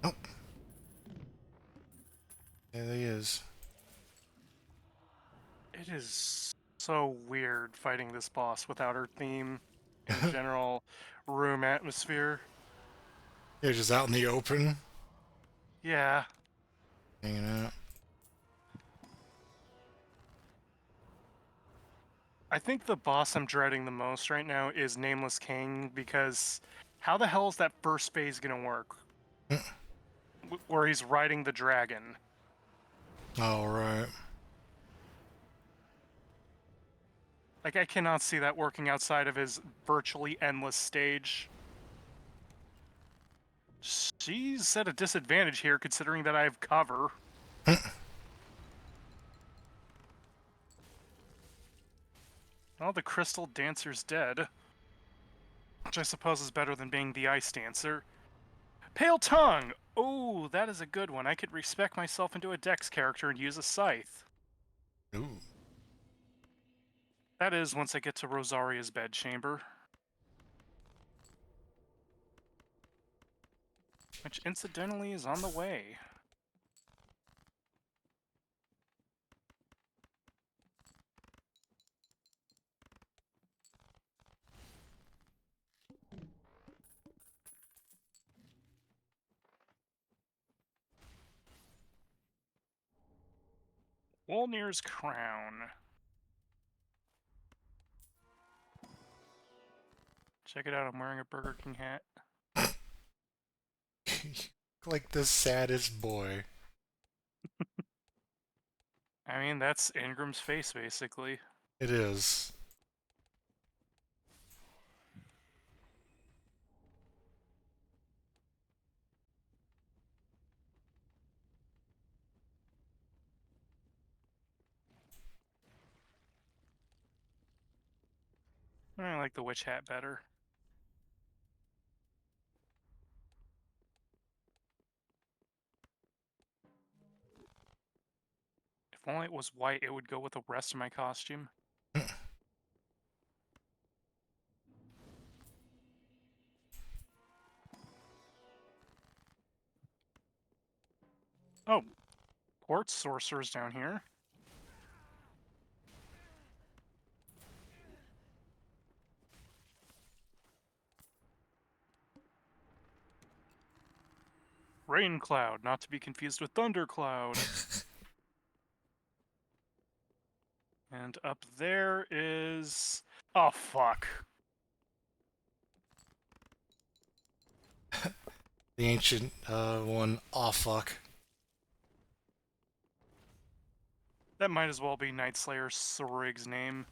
Oh, there he is. It is so weird fighting this boss without her theme and general room atmosphere. You're just out in the open, Yeah, hanging out. I think the boss I'm dreading the most right now is Nameless King because how the hell is that first phase gonna work? Where he's riding the dragon. All right. Like, I cannot see that working outside of his virtually endless stage. She's at a disadvantage here considering that I have cover. Well, the Crystal Dancer's dead, which I suppose is better than being the Ice Dancer. Pale Tongue! Oh, that is a good one. I could respec myself into a Dex character and use a Scythe. Ooh. That is, once I get to Rosaria's bedchamber. Which, incidentally, is on the way. Wolnir's Crown. Check it out, I'm wearing a Burger King hat. Like the saddest boy. I mean, that's Ingram's face, basically. It is. I like the witch hat better. If only it was white, it would go with the rest of my costume. Oh, Quartz Sorcerer's down here. Rain Cloud, not to be confused with Thunder Cloud. And up there is... Oh, fuck. The ancient one. Aw, fuck. That might as well be Night Slayer Sorig's name.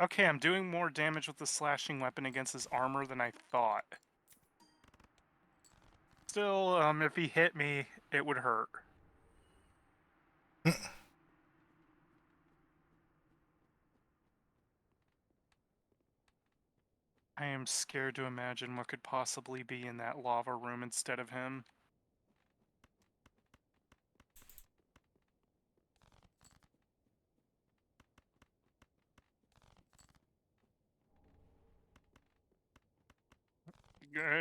Okay, I'm doing more damage with the slashing weapon against his armor than I thought. Still, if he hit me, it would hurt. I am scared to imagine what could possibly be in that lava room instead of him.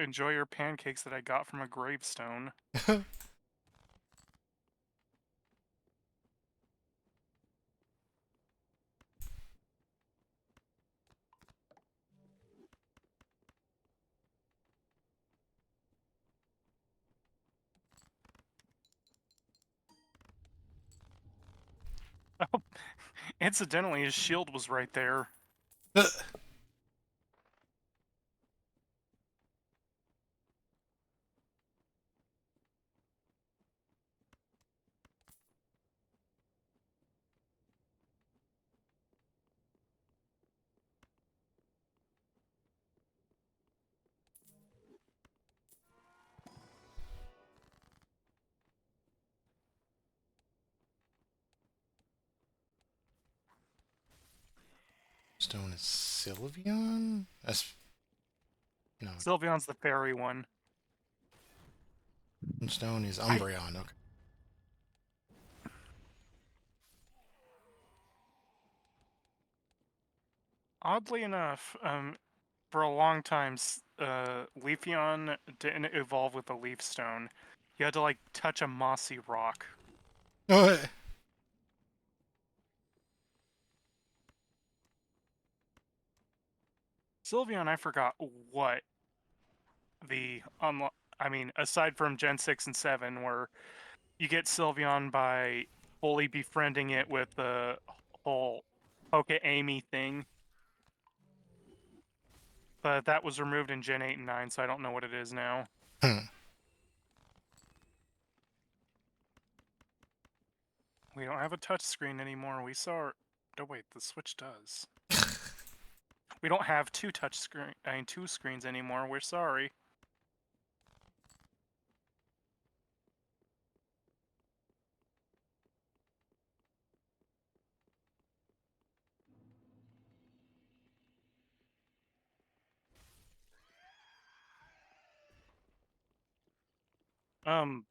Enjoy your pancakes that I got from a gravestone. Oh, incidentally, his shield was right there. Stone is Sylveon? That's... No. Sylveon's the fairy one. Stone is I Umbreon. Okay. Oddly enough, for a long time, Leafeon didn't evolve with the Leaf Stone. You had to, like, touch a mossy rock. What? Sylveon, I forgot what the I mean, aside from Gen 6 and 7, where you get Sylveon by fully befriending it with the whole Poke Amy thing. But that was removed in Gen 8 and 9, so I don't know what it is now. Hmm. We don't have a touchscreen anymore. We saw... Oh wait, the Switch does. We don't have two screens anymore. We're sorry. Um,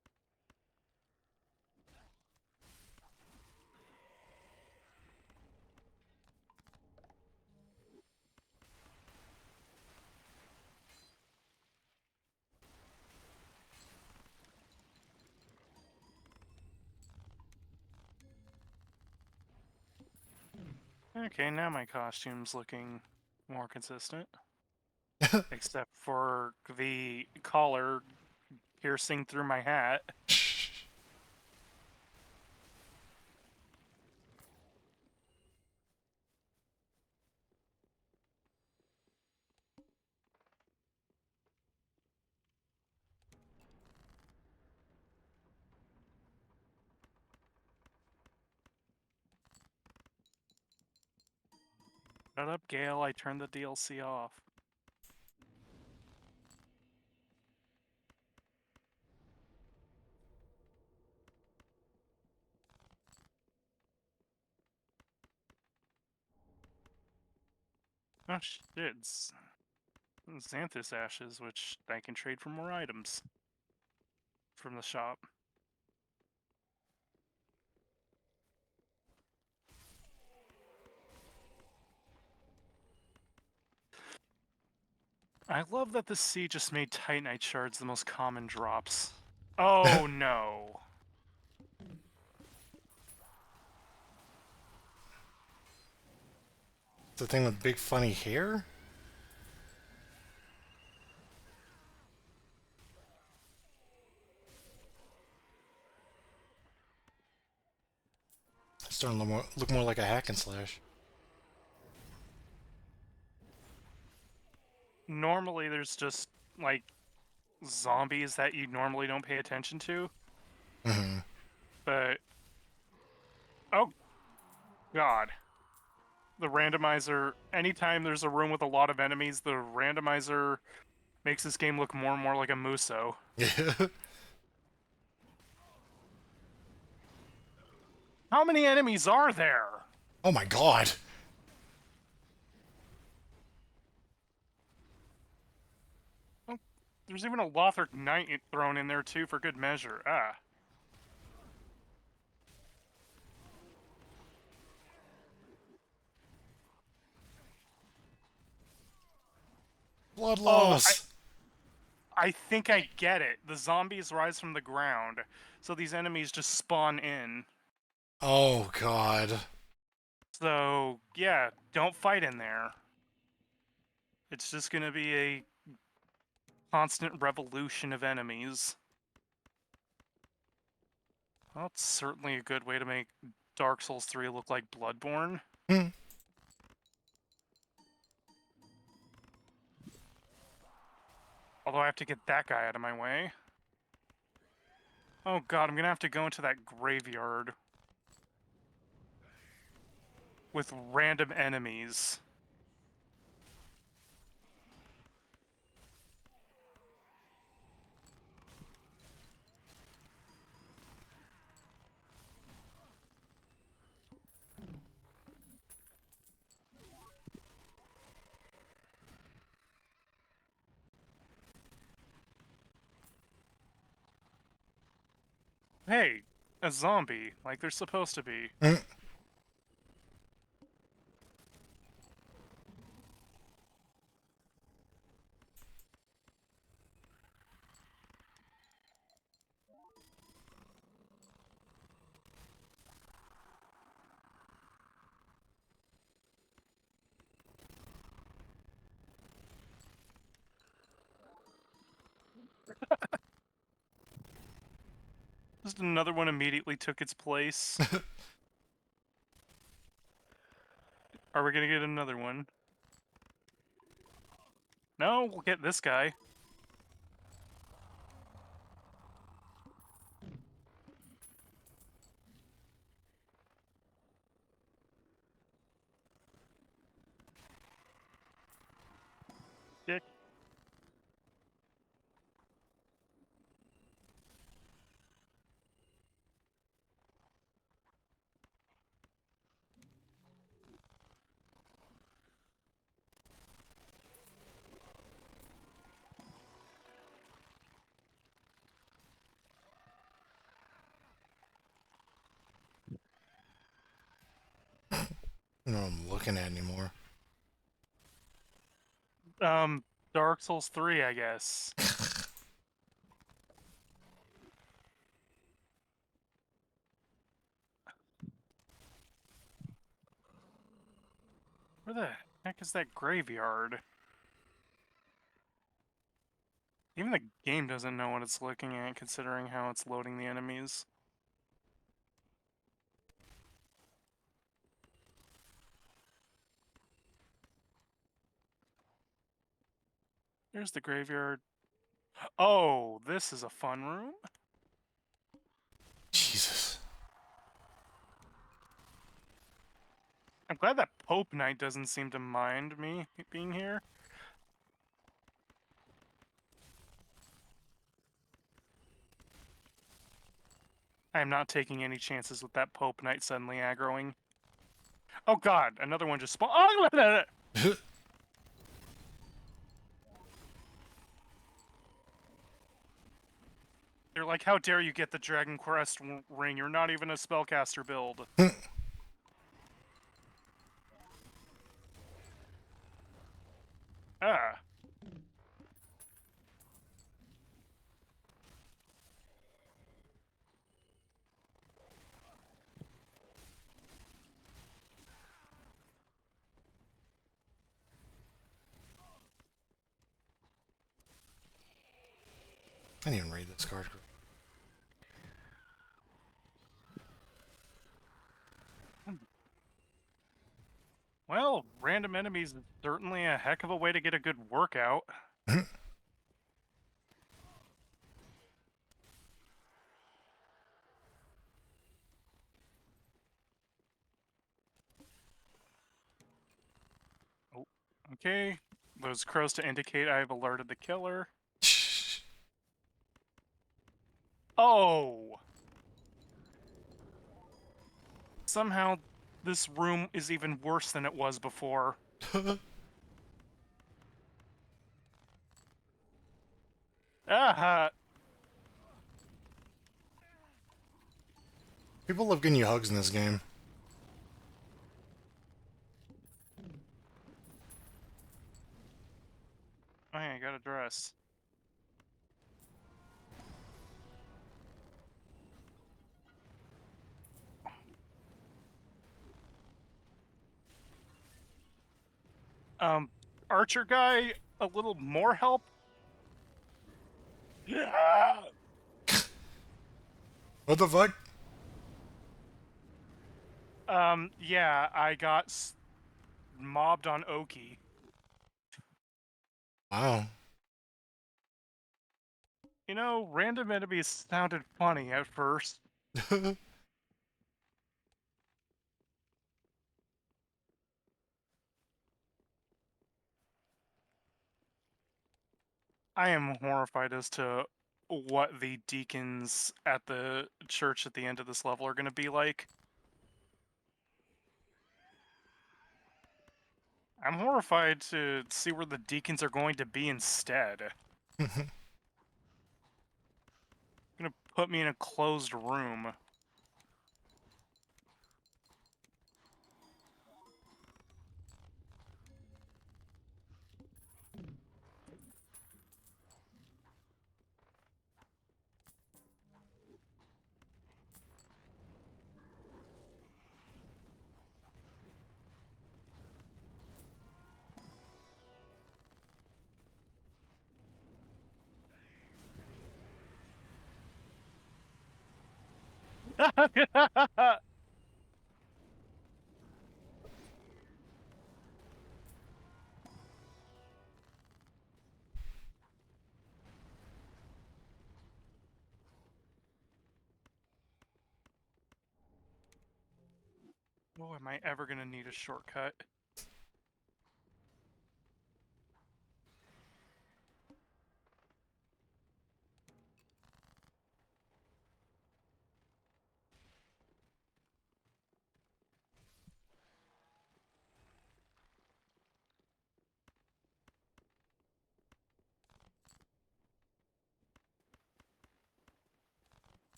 okay, now my costume's looking more consistent. Except for the collar piercing through my hat. Shut up, Gale. I turned the DLC off. Oh shit, Xanthus ashes, which I can trade for more items from the shop. I love that the sea just made Titanite shards the most common drops. Oh no. The thing with big funny hair? It's starting to look more like a hack and slash. Normally there's just, like, zombies that you normally don't pay attention to. Mm-hmm. But... Oh, God. The randomizer... Anytime there's a room with a lot of enemies, the randomizer makes this game look more and more like a Muso. Yeah. How many enemies are there? Oh my god. Oh, there's even a Lothric Knight thrown in there too for good measure. Ah. Blood Oh, loss. I think I get it. The zombies rise from the ground, so these enemies just spawn in. Oh god. So, yeah, don't fight in there. It's just gonna be a constant revolution of enemies. Well, that's certainly a good way to make Dark Souls 3 look like Bloodborne. Hmm. Although I have to get that guy out of my way. Oh god, I'm gonna have to go into that graveyard with random enemies. Hey, a zombie, like they're supposed to be. Hmm. Just another one immediately took its place. Are we gonna get another one? No, we'll get this guy. Dick. I don't know what I'm looking at anymore. Dark Souls 3, I guess. Where the heck is that graveyard? Even the game doesn't know what it's looking at, considering how it's loading the enemies. There's the graveyard. Oh, this is a fun room? Jesus. I'm glad that Pope Knight doesn't seem to mind me being here. I am not taking any chances with that Pope Knight suddenly aggroing. Oh god, another one just spawned. Oh, they're like, how dare you get the Dragon Quest ring? You're not even a spellcaster build. Ah. I didn't even read this card. Well, random enemies is certainly a heck of a way to get a good workout. Oh, okay. Those crows to indicate I have alerted the killer. Oh! Somehow, this room is even worse than it was before. Ah! People love getting you hugs in this game. Oh, yeah, I got a dress. Archer guy, a little more help? Yeah! What the fuck? Yeah, I got mobbed on Oki. Wow. You know, random enemies sounded funny at first. I am horrified as to what the deacons at the church at the end of this level are going to be like. I'm horrified to see where the deacons are going to be instead. Gonna put me in a closed room. Oh, am I ever gonna need a shortcut?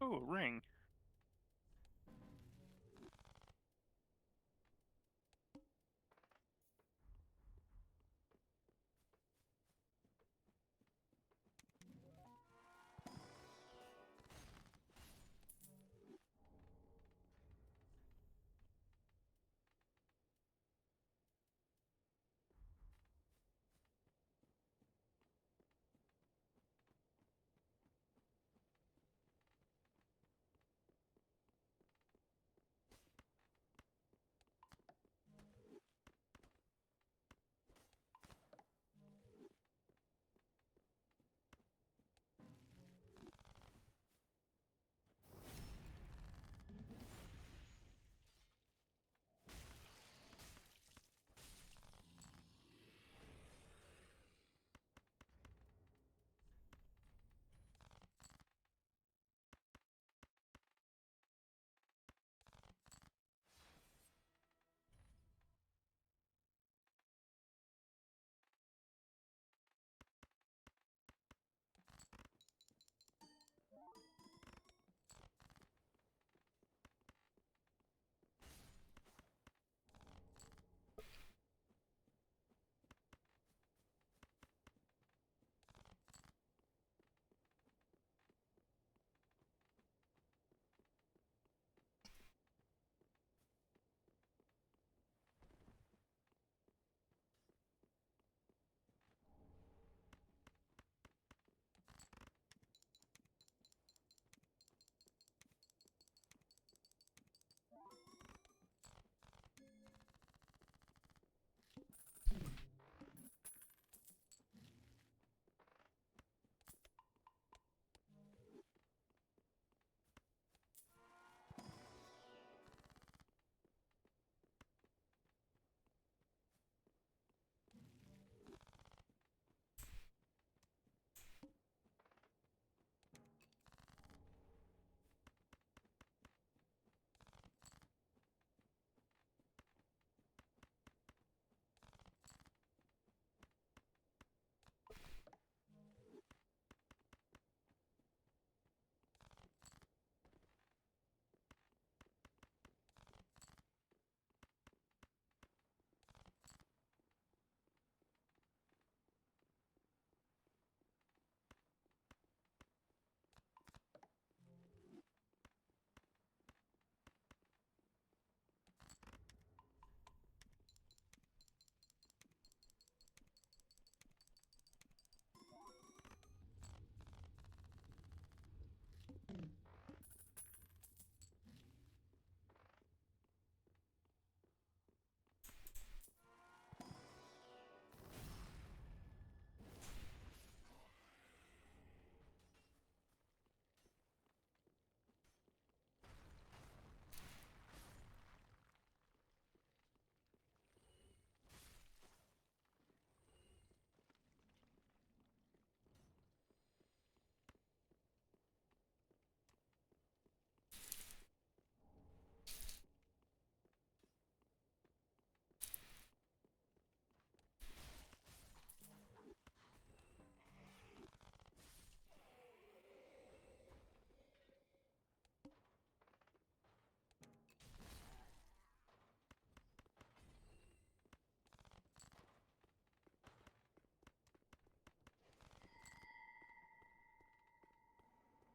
Ooh, a ring.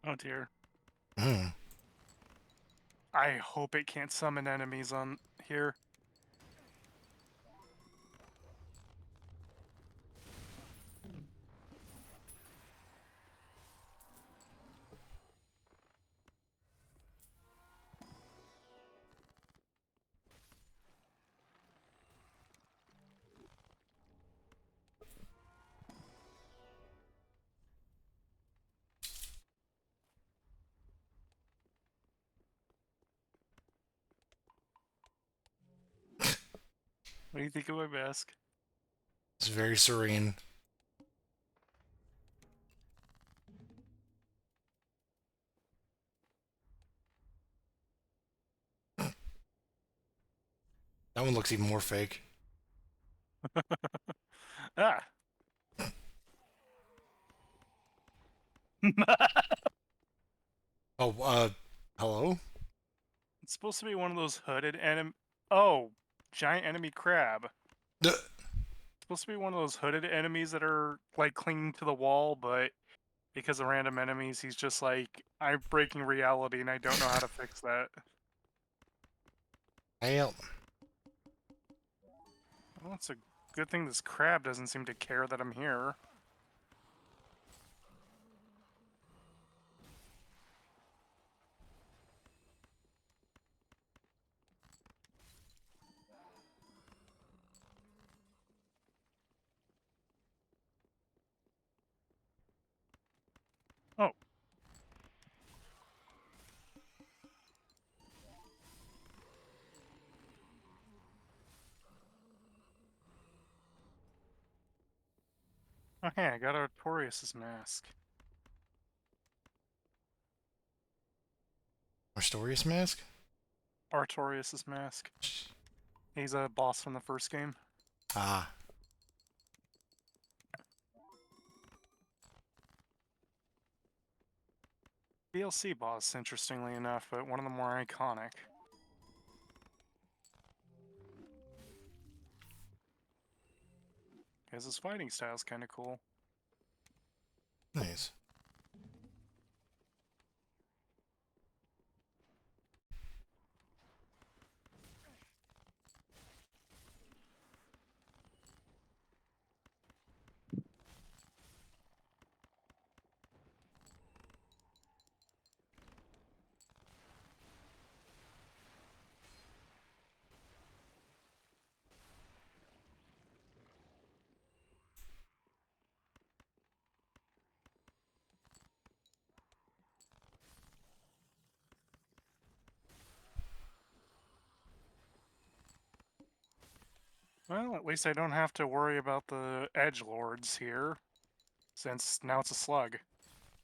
Oh dear. Hmm. I hope it can't summon enemies on here. What do you think of my mask? It's very serene. That one looks even more fake. Ah. Oh, hello? It's supposed to be one of those hooded Oh, giant enemy crab. Duh. It's supposed to be one of those hooded enemies that are like clinging to the wall, but because of random enemies, he's just like, I'm breaking reality and I don't know how to fix that. Hell. Well, it's a good thing this crab doesn't seem to care that I'm here. Oh, okay, I got Artorias' mask. Artorias mask? Artorias' mask. He's a boss from the first game. Ah. DLC boss, interestingly enough, but one of the more iconic. Because his fighting style's kind of cool. Nice. Well, at least I don't have to worry about the edgelords here, since now it's a slug.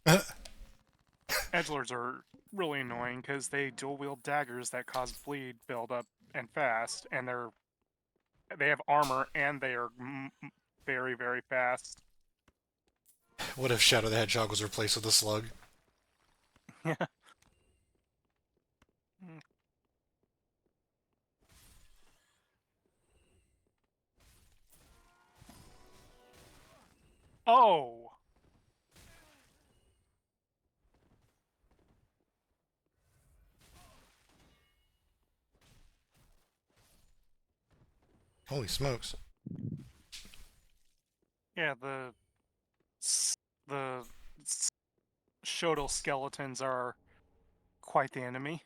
Edgelords are really annoying because they dual wield daggers that cause bleed buildup and fast, and they have armor and they are very, very fast. What if Shadow the Hedgehog was replaced with a slug? Yeah. Oh! Holy smokes. Yeah, the Shodal skeletons are quite the enemy.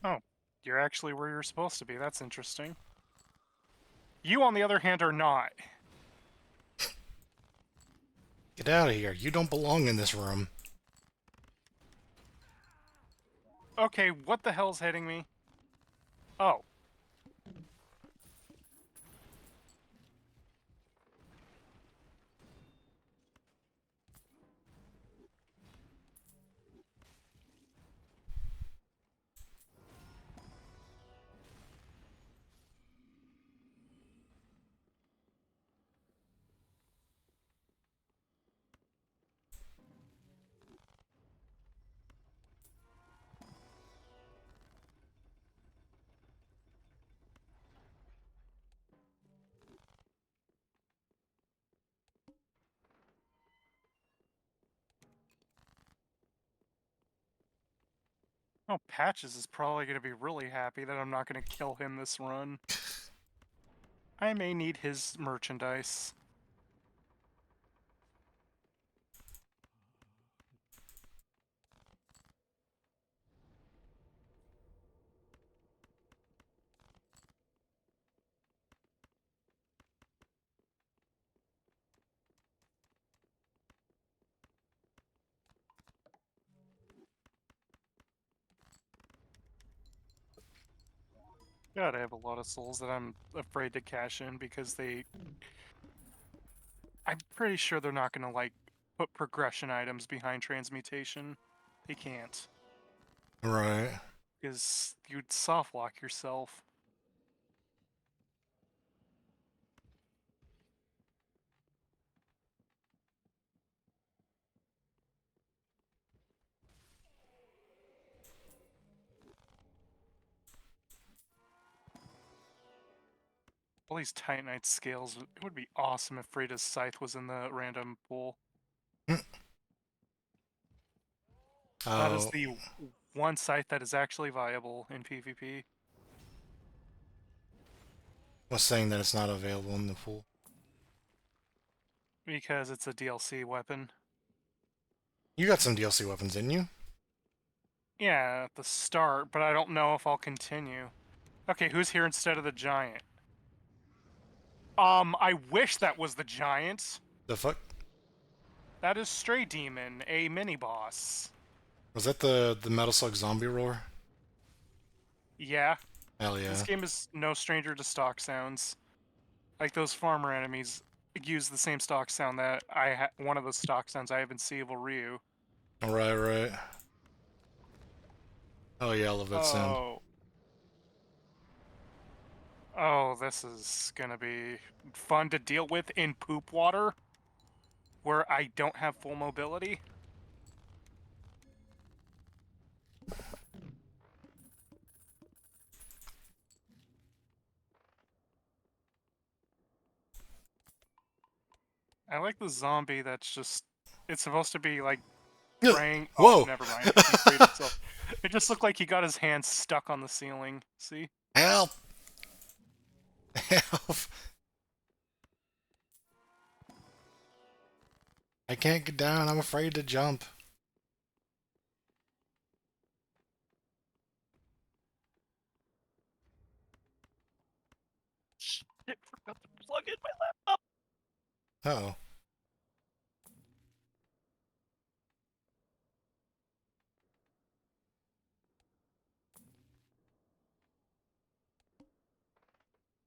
Oh, you're actually where you're supposed to be. That's interesting. You, on the other hand, are not. Get out of here. You don't belong in this room. Okay, what the hell's hitting me? Oh. Oh, Patches is probably going to be really happy that I'm not going to kill him this run. I may need his merchandise. God, I have a lot of souls that I'm afraid to cash in because I'm pretty sure they're not gonna, like, put progression items behind transmutation. They can't. Right. Because you'd soft lock yourself. All these Titanite scales, it would be awesome if Freda's Scythe was in the random pool. That is Oh, the one scythe that is actually viable in PvP. was saying that it's not available in the pool. Because it's a DLC weapon. You got some DLC weapons, didn't you? Yeah, at the start, but I don't know if I'll continue. Okay, who's here instead of the giant? I wish that was the giant. The fuck? That is Stray Demon, a mini-boss. Was that the Metal Slug zombie roar? Yeah, Hell this yeah. game is no stranger to stock sounds. Like, those farmer enemies use the same stock sound that one of the stock sounds I have in Sea Evil Ryu. Right, right. Oh yeah, I love that sound. Oh. Oh, this is gonna be fun to deal with in poop water, where I don't have full mobility. I like the zombie that's just... It's supposed to be, like, praying... Oh, Whoa! never mind. He freed himself. It just looked like he got his hands stuck on the ceiling. See? Help! Help! I can't get down. I'm afraid to jump. Shit, forgot to plug in my laptop. Uh oh.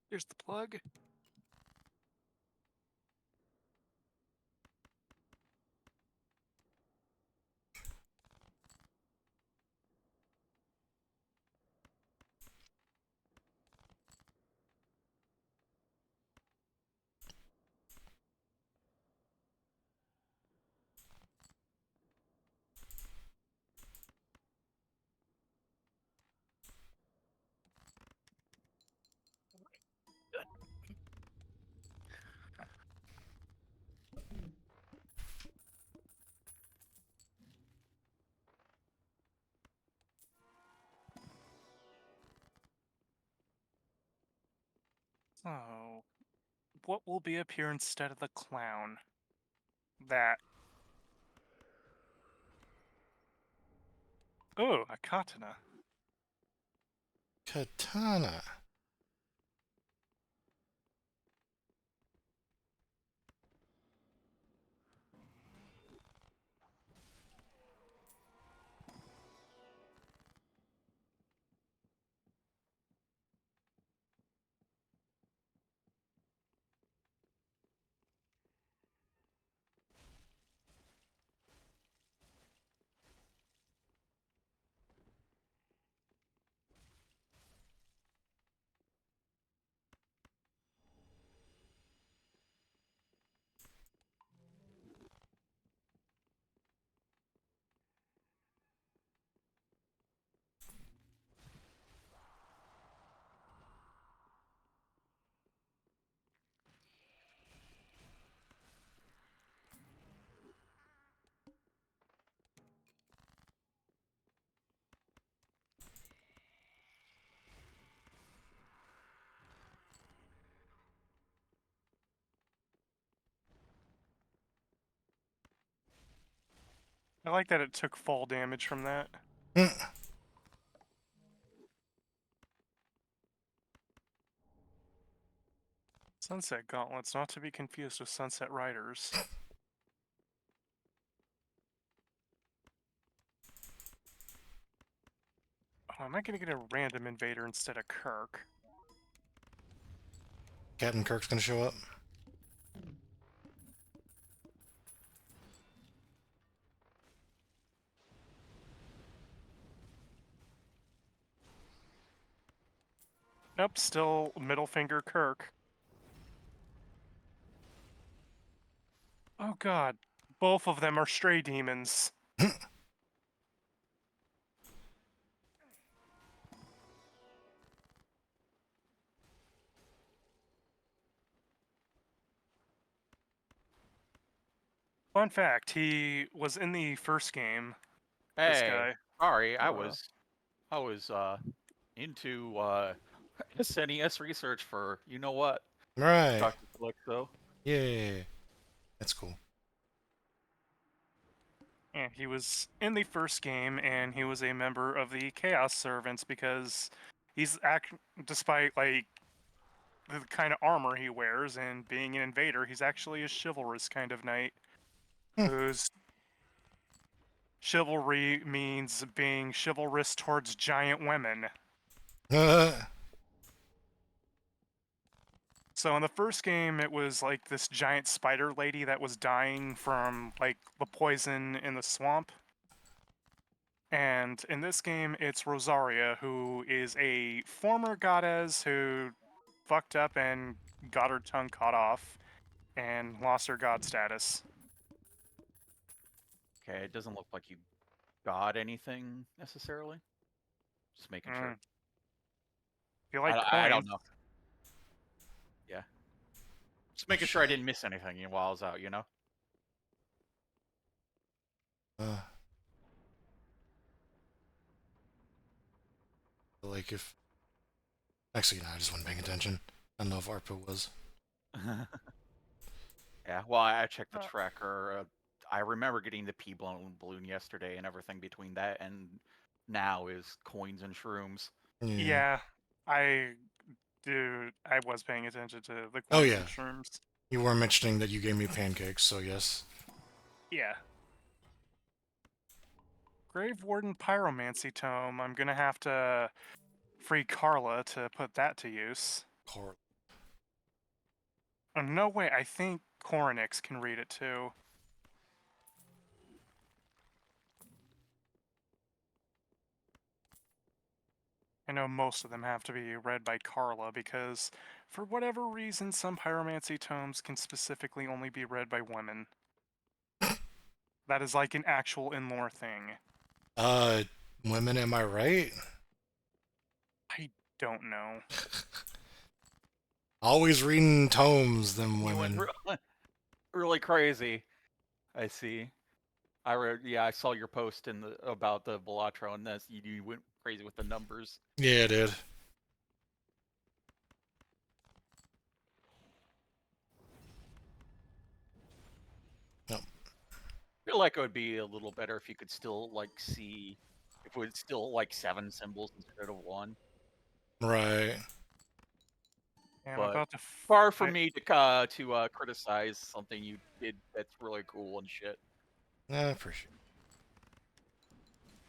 Here's the plug. So, what will be up here instead of the clown? That. Oh, a katana. Katana. I like that it took fall damage from that. Sunset Gauntlets, not to be confused with Sunset Riders. Oh, am I gonna get a random invader instead of Kirk? Captain Kirk's gonna show up. Nope, still middle finger Kirk. Oh god, both of them are stray demons. Fun fact, he was in the first game, this Hey, guy. sorry, Uh, I was into SNES research for you know what, Right. Dr. Calypso. Yeah. That's cool. yeah, he was in the first game, and he was a member of the Chaos Servants because despite like the kind of armor he wears and being an invader, he's actually a chivalrous kind of knight Hmm. whose chivalry means being chivalrous towards giant women. So in the first game, it was like this giant spider lady that was dying from like the poison in the swamp. And in this game, it's Rosaria, who is a former goddess who fucked up and got her tongue cut off and lost her god status. Okay, it doesn't look like you got anything necessarily. Just making sure. Mm. If you like I coins, don't know. Yeah, just making sure I didn't miss anything while I was out. You know. Uh, like if actually, no, I just wasn't paying attention. I don't know if ARPA was. Yeah. Well, I checked the uh, tracker. I remember getting the pea balloon yesterday, and everything between that and now is coins and shrooms. Yeah. yeah, I I was paying attention to the Oh coins yeah. and shrooms. You were mentioning that you gave me pancakes, so yes. Yeah. Grave Warden Pyromancy Tome. I'm gonna have to free Carla to put that to use. Car- Oh, no way, I think Coronix can read it too. I know most of them have to be read by Carla because, for whatever reason, some Pyromancy tomes can specifically only be read by women. That is like an actual in-lore thing. Uh, women, am I right? I don't know. Always reading tomes, them You went women. really crazy. I see. I read, yeah, I saw your post in the about the Velatro, and that's you went crazy with the numbers. Yeah, it did. No. I feel like it would be a little better if you could still like see if it was still like 7 symbols instead of one. Right. Yeah, I'm But about to. far from me to criticize something you did that's really cool and shit. I appreciate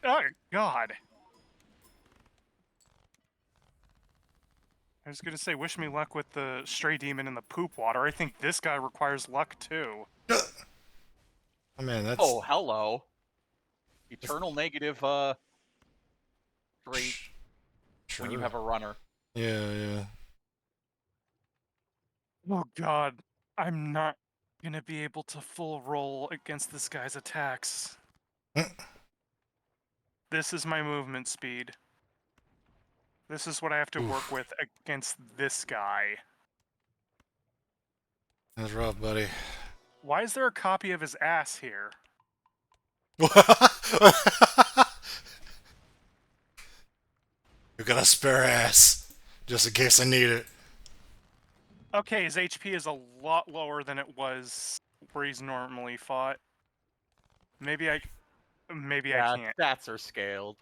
Oh God! I was gonna say, wish me luck with the stray demon in the poop water. I think this guy requires luck too. it. Oh man, that's Oh, hello. Eternal negative rate when you sure. have a runner. Yeah, yeah. Oh God, I'm not gonna be able to full roll against this guy's attacks. This is my movement speed. This is what I have to work Oof. with against this guy. That's rough, buddy. Why is there a copy of his ass here? You got a spare ass, just in case I need it. Okay, his HP is a lot lower than it was where he's normally fought. Maybe I maybe I Yeah, can't. stats are scaled.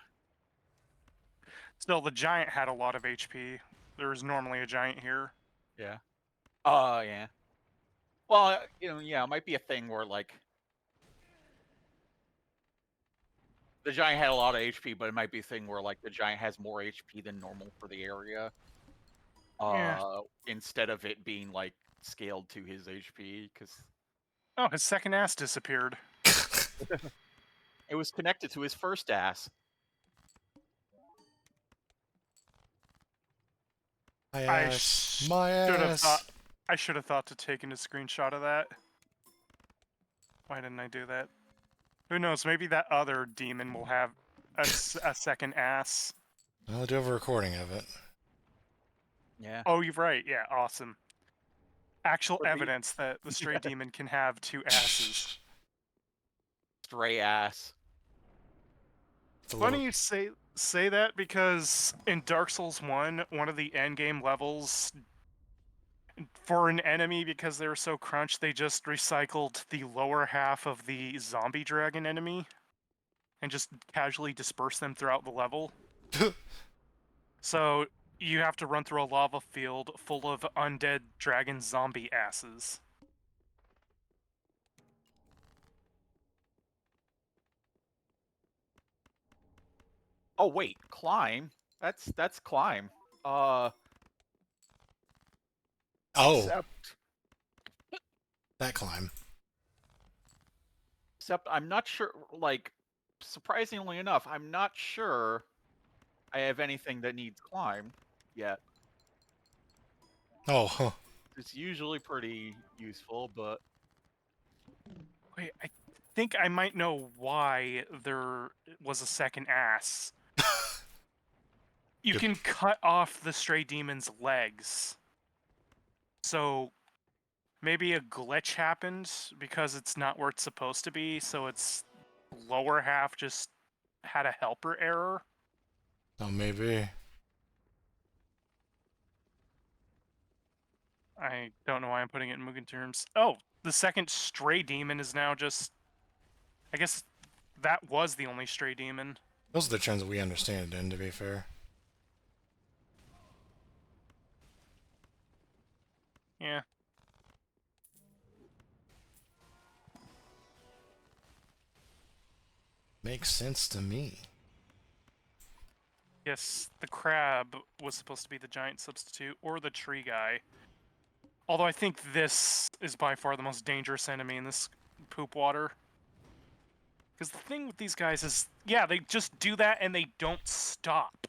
Still, the giant had a lot of HP. There's normally a giant here. Yeah. Oh, yeah. Well, yeah, it might be a thing where, like, the giant had a lot of HP, but it might be a thing where, like, the giant has more HP than normal for the area. Yeah. Instead of it being, like, scaled to his HP, because Oh, his second ass disappeared. it was connected to his first ass. My I ass. My should have thought. ass. I should have thought to taken a screenshot of that. Why didn't I do that? Who knows? Maybe that other demon will have a second ass. I'll do a recording of it. Yeah. Oh, you're right. Yeah, awesome. Actual Would be evidence that the stray demon can have two asses. stray ass. It's a Funny little... you say that because in Dark Souls 1, one of the endgame levels for an enemy, because they were so crunched, they just recycled the lower half of the zombie dragon enemy and just casually dispersed them throughout the level. So you have to run through a lava field full of undead dragon zombie asses. Oh wait, climb. That's climb. Oh, Except that climb. except I'm not sure. Like, surprisingly enough, I'm not sure I have anything that needs climb yet. Oh, huh. It's usually pretty useful, but Wait, I think I might know why there was a second ass. You Yep. can cut off the stray demon's legs. So maybe a glitch happened because it's not where it's supposed to be, so its lower half just had a helper error. Oh, maybe. I don't know why I'm putting it in Mugen terms. Oh, the second stray demon is now just... I guess that was the only stray demon. Those are the terms that we understand it in, to be fair. Yeah. Makes sense to me. Yes, the crab was supposed to be the giant substitute, or the tree guy. Although I think this is by far the most dangerous enemy in this poop water. Because the thing with these guys is, yeah, they just do that and they don't stop.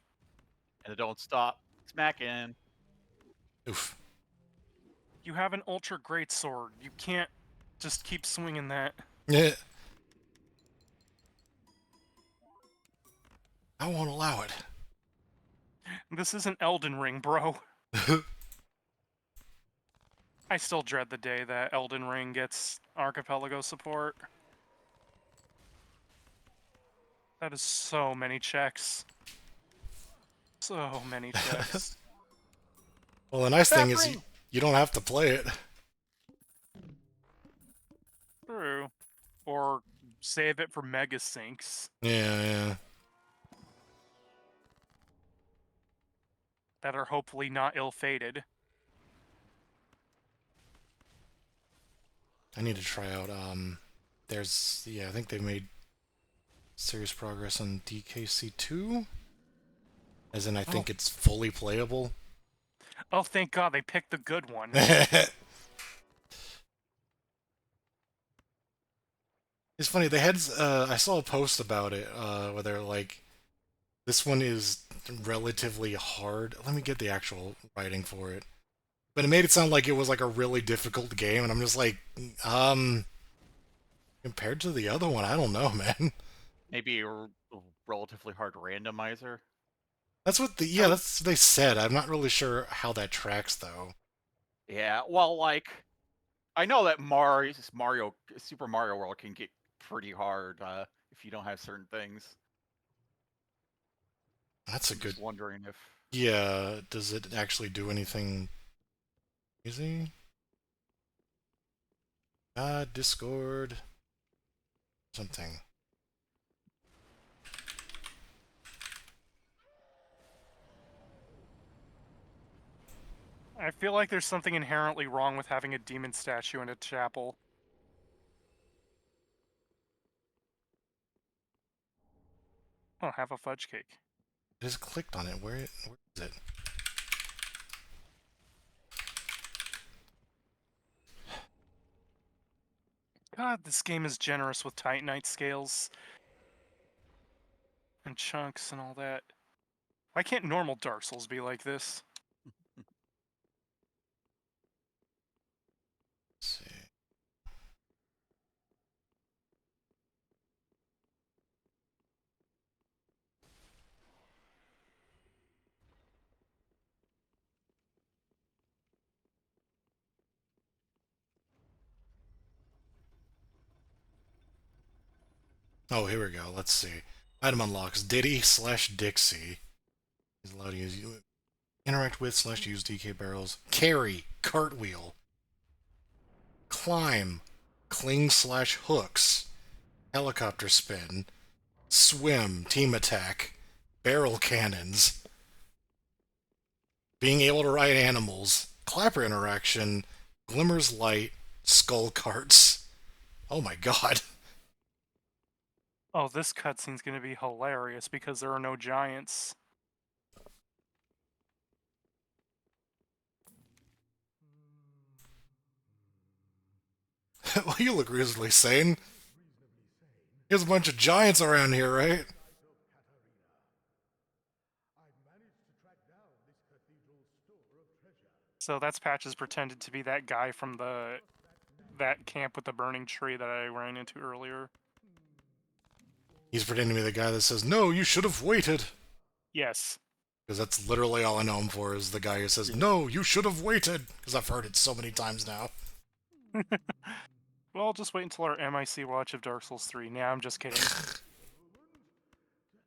and it don't stop smacking. Oof. You have an ultra great sword. You can't just keep swinging that. Yeah. I won't allow it. This isn't Elden Ring, bro. I still dread the day that Elden Ring gets Archipelago support. That is so many checks. So many checks. Well, the nice That thing is ring! you don't have to play it. True. Or save it for mega syncs Yeah, yeah. that are hopefully not ill-fated. I need to try out, yeah, I think they made serious progress on DKC2. As in, I think it's fully playable. Oh, thank God they picked the good one. It's funny, they had, I saw a post about it, where they're like, this one is relatively hard. Let me get the actual writing for it. But it made it sound like it was like a really difficult game, and I'm just like, compared to the other one, I don't know, man. Maybe a relatively hard randomizer. That's what yeah, that's what they said. I'm not really sure how that tracks, though. Yeah, well, like, I know that Super Mario World can get pretty hard if you don't have certain things. That's a I'm good... just wondering if... Yeah, does it actually do anything crazy? Discord... something. I feel like there's something inherently wrong with having a demon statue in a chapel. Oh, have a fudge cake. I just clicked on it. Where is it? God, this game is generous with Titanite scales and chunks and all that. Why can't normal Dark Souls be like this? Let's see. Oh, here we go. Let's see. Item unlocks Diddy/Dixie. He's allowed to interact with/use DK barrels. Carry, cartwheel. Climb, cling/hooks. Helicopter spin. Swim, team attack. Barrel cannons. Being able to ride animals. Clapper interaction. Glimmer's light. Skull carts. Oh my god. Oh, this cutscene's gonna be hilarious because there are no giants. Well, you look reasonably sane. There's a bunch of giants around here, right? So that's Patches pretended to be that guy from that camp with the burning tree that I ran into earlier. He's pretending to be the guy that says, "No, you should have waited." Yes. Because that's literally all I know him for, is the guy who says, "No, you should have waited." Because I've heard it so many times now. Well, just wait until our MIC watch of Dark Souls 3. Nah, I'm just kidding.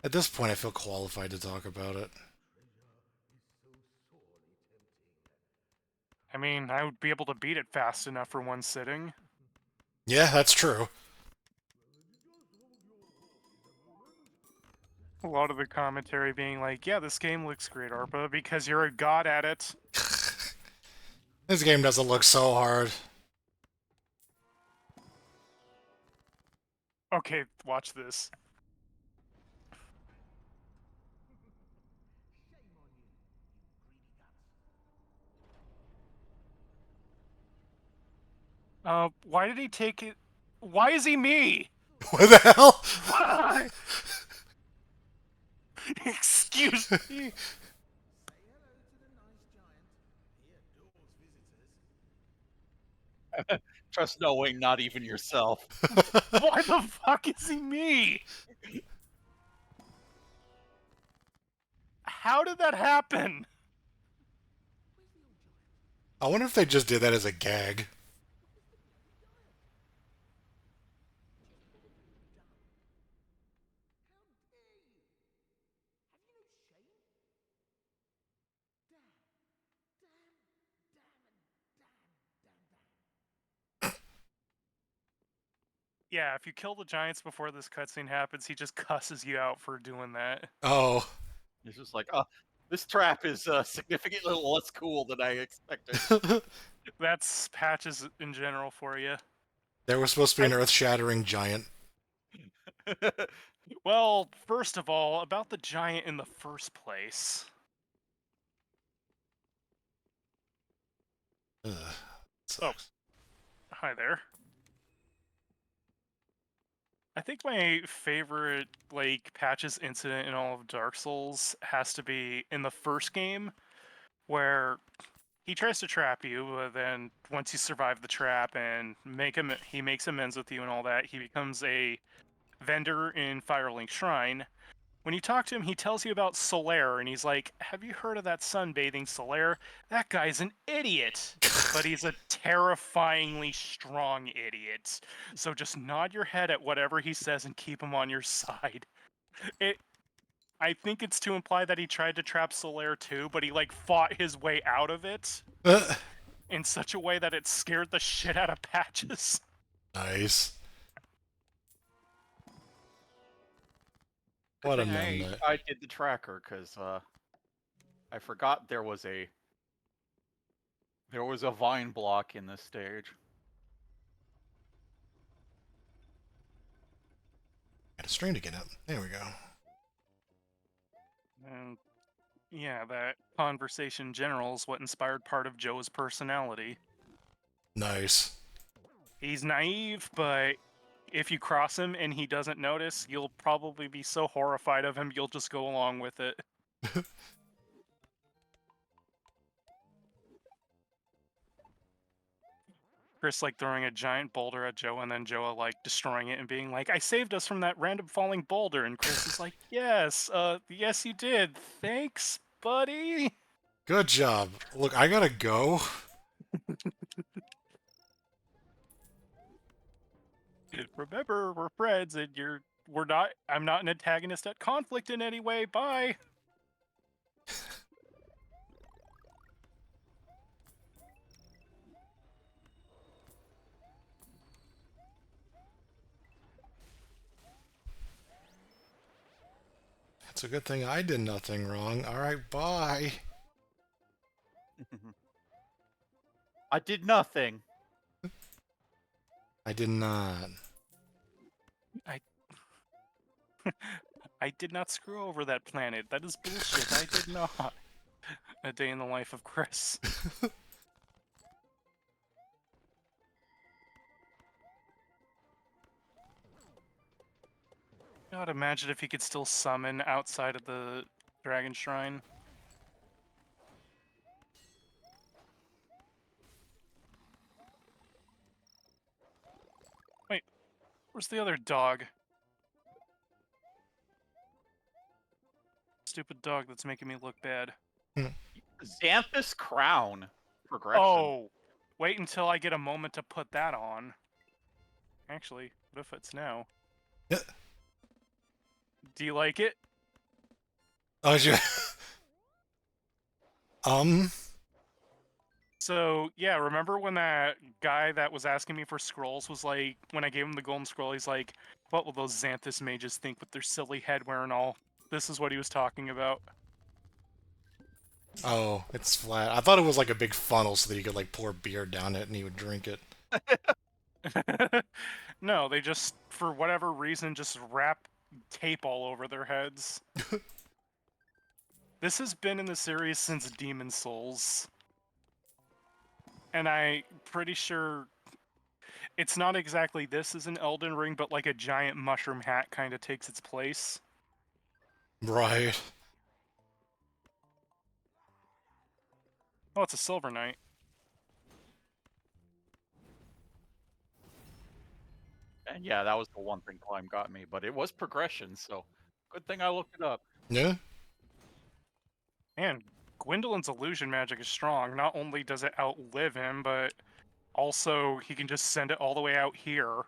At this point, I feel qualified to talk about it. I mean, I would be able to beat it fast enough for one sitting. Yeah, that's true. A lot of the commentary being like, yeah, this game looks great, ARPA, because you're a god at it. This game doesn't look so hard. Okay, watch this. Why did he take it? Why is he me? What the hell? Why? Excuse me. Trust knowing not even yourself. Why the fuck is he me? How did that happen? I wonder if they just did that as a gag. Yeah, if you kill the giants before this cutscene happens, he just cusses you out for doing that. Oh. It's just like, this trap is significantly less cool than I expected. That's Patches in general for you. There was supposed to be an earth-shattering giant. Well, first of all, about the giant in the first place. Ugh. Oh, hi there. I think my favorite, like, Patches incident in all of Dark Souls has to be in the first game, where he tries to trap you, but then once you survive the trap and he makes amends with you and all that, he becomes a vendor in Firelink Shrine. When you talk to him, he tells you about Solaire, and he's like, have you heard of that sunbathing Solaire? That guy's an idiot! But he's a terrifyingly strong idiot. So just nod your head at whatever he says and keep him on your side. I think it's to imply that he tried to trap Solaire too, but he, like, fought his way out of it in such a way that it scared the shit out of Patches. Nice. Good What a thing man. I did the tracker, because I forgot there was a There was a vine block in this stage. Got a stream to get up. There we go. And yeah, that conversation in general is what inspired part of Joe's personality. Nice. He's naive, but if you cross him and he doesn't notice, you'll probably be so horrified of him you'll just go along with it. Chris like throwing a giant boulder at Joe and then Joe like destroying it and being like, I saved us from that random falling boulder, and Chris is like, yes, yes you did. Thanks, buddy. Good job. Look, I gotta go. Remember, we're friends and I'm not an antagonist at conflict in any way. Bye. It's a good thing I did nothing wrong. Alright, bye. I did nothing. I did not. I did not screw over that planet. That is bullshit. I did not. A day in the life of Chris. God, imagine if he could still summon outside of the Dragon Shrine. Wait, where's the other dog? Stupid dog that's making me look bad. Xanthus Crown progression. Oh, wait until I get a moment to put that on. Actually, what if it's now? Yeah. Do you like it? Oh, you... So, yeah, remember when that guy that was asking me for scrolls was like, when I gave him the golden scroll, he's like, what will those Xanthus mages think with their silly headwear and all? This is what he was talking about. Oh, it's flat. I thought it was like a big funnel so that you could like pour beer down it and he would drink it. No, they just, for whatever reason, just wrap tape all over their heads. This has been in the series since Demon Souls. And I'm pretty sure it's not exactly this as an Elden Ring, but like a giant mushroom hat kind of takes its place. Right. Oh, it's a Silver Knight. And yeah, that was the one thing Climb got me, but it was progression, so good thing I looked it up. Yeah? Man, Gwendolyn's illusion magic is strong. Not only does it outlive him, but also he can just send it all the way out here.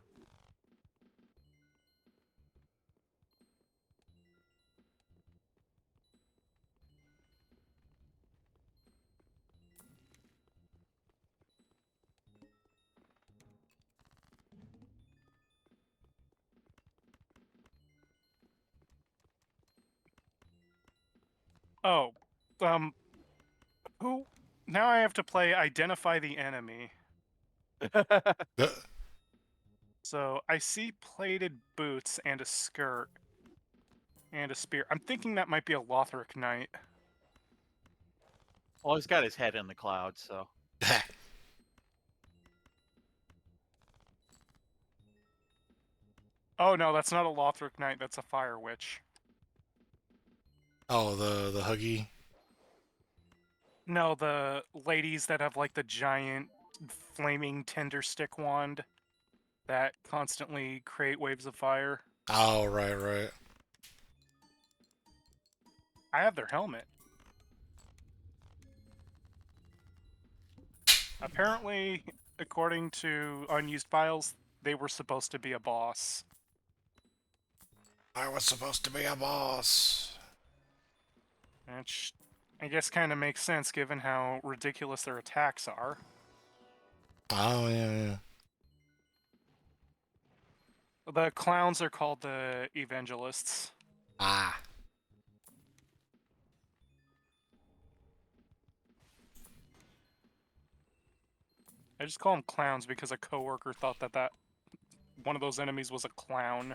Oh, who? Now I have to play Identify the Enemy. Uh, So I see plated boots and a skirt and a spear. I'm thinking that might be a Lothric Knight. Well, he's got his head in the clouds, so. Oh no, that's not a Lothric Knight, that's a Fire Witch. oh, the Huggy. No, the ladies that have like the giant flaming tinder stick wand that constantly create waves of fire. Oh, right. I have their helmet. Apparently, according to unused files, they were supposed to be a boss. I was supposed to be a boss. Which I guess kind of makes sense given how ridiculous their attacks are. Oh, yeah. The clowns are called the evangelists. Ah. I just call them clowns because a coworker thought that one of those enemies was a clown.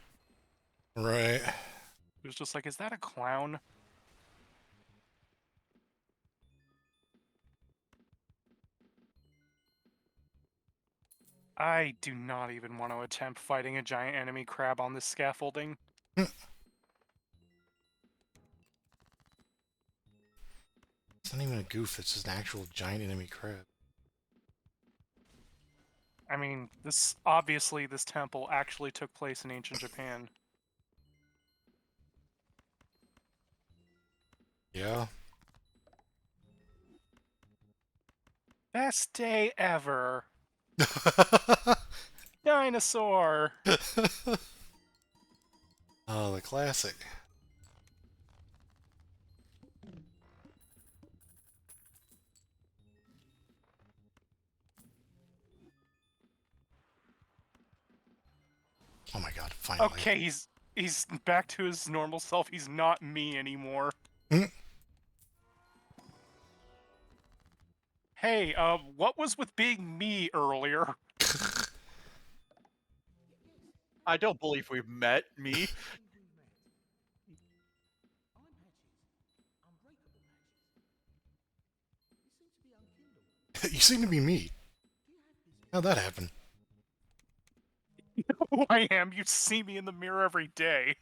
Right. It was just like, is that a clown? I do not even want to attempt fighting a giant enemy crab on this scaffolding. It's not even a goof, it's just an actual giant enemy crab. I mean, obviously this temple actually took place in ancient Japan. Yeah. Best day ever. Dinosaur. Oh, the classic. Oh my god, finally. Okay, he's back to his normal self. He's not me anymore. Mm. Hey, what was with being me earlier? I don't believe we've met, me. You seem to be me. How'd that happen? Who I am. You see me in the mirror every day.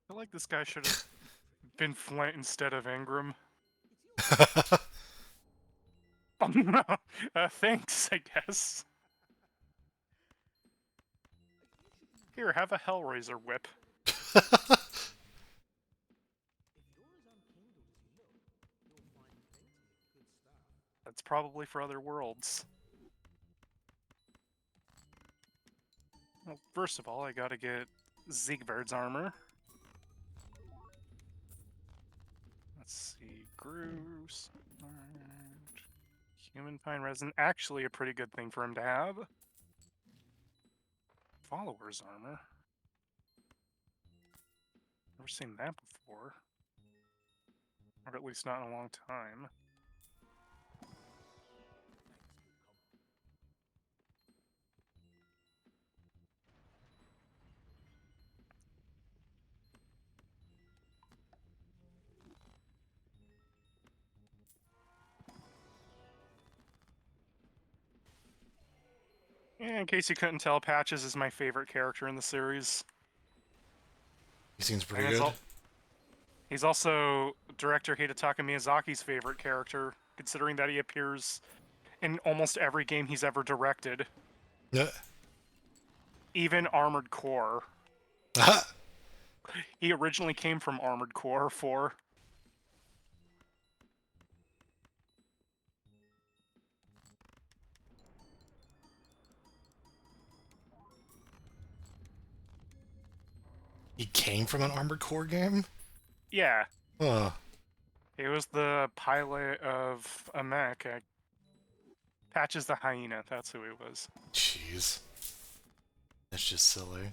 I feel like this guy should have been Flint instead of Ingram. Thanks, I guess. Here, have a Hellraiser whip. That's probably for other worlds. Well, first of all, I gotta get Siegward's armor. Let's see, Groose, Human Pine Resin, actually a pretty good thing for him to have. Follower's armor. Never seen that before. Or at least not in a long time. Yeah, in case you couldn't tell, Patches is my favorite character in the series. He seems And pretty good. he's also director Hidetaka Miyazaki's favorite character, considering that he appears in almost every game he's ever directed. Yeah. Even Armored Core. Aha! He originally came from Armored Core 4. He came from an Armored Core game? Yeah, Huh. he was the pilot of a mech. Patches the Hyena, that's who he was. Jeez. That's just silly.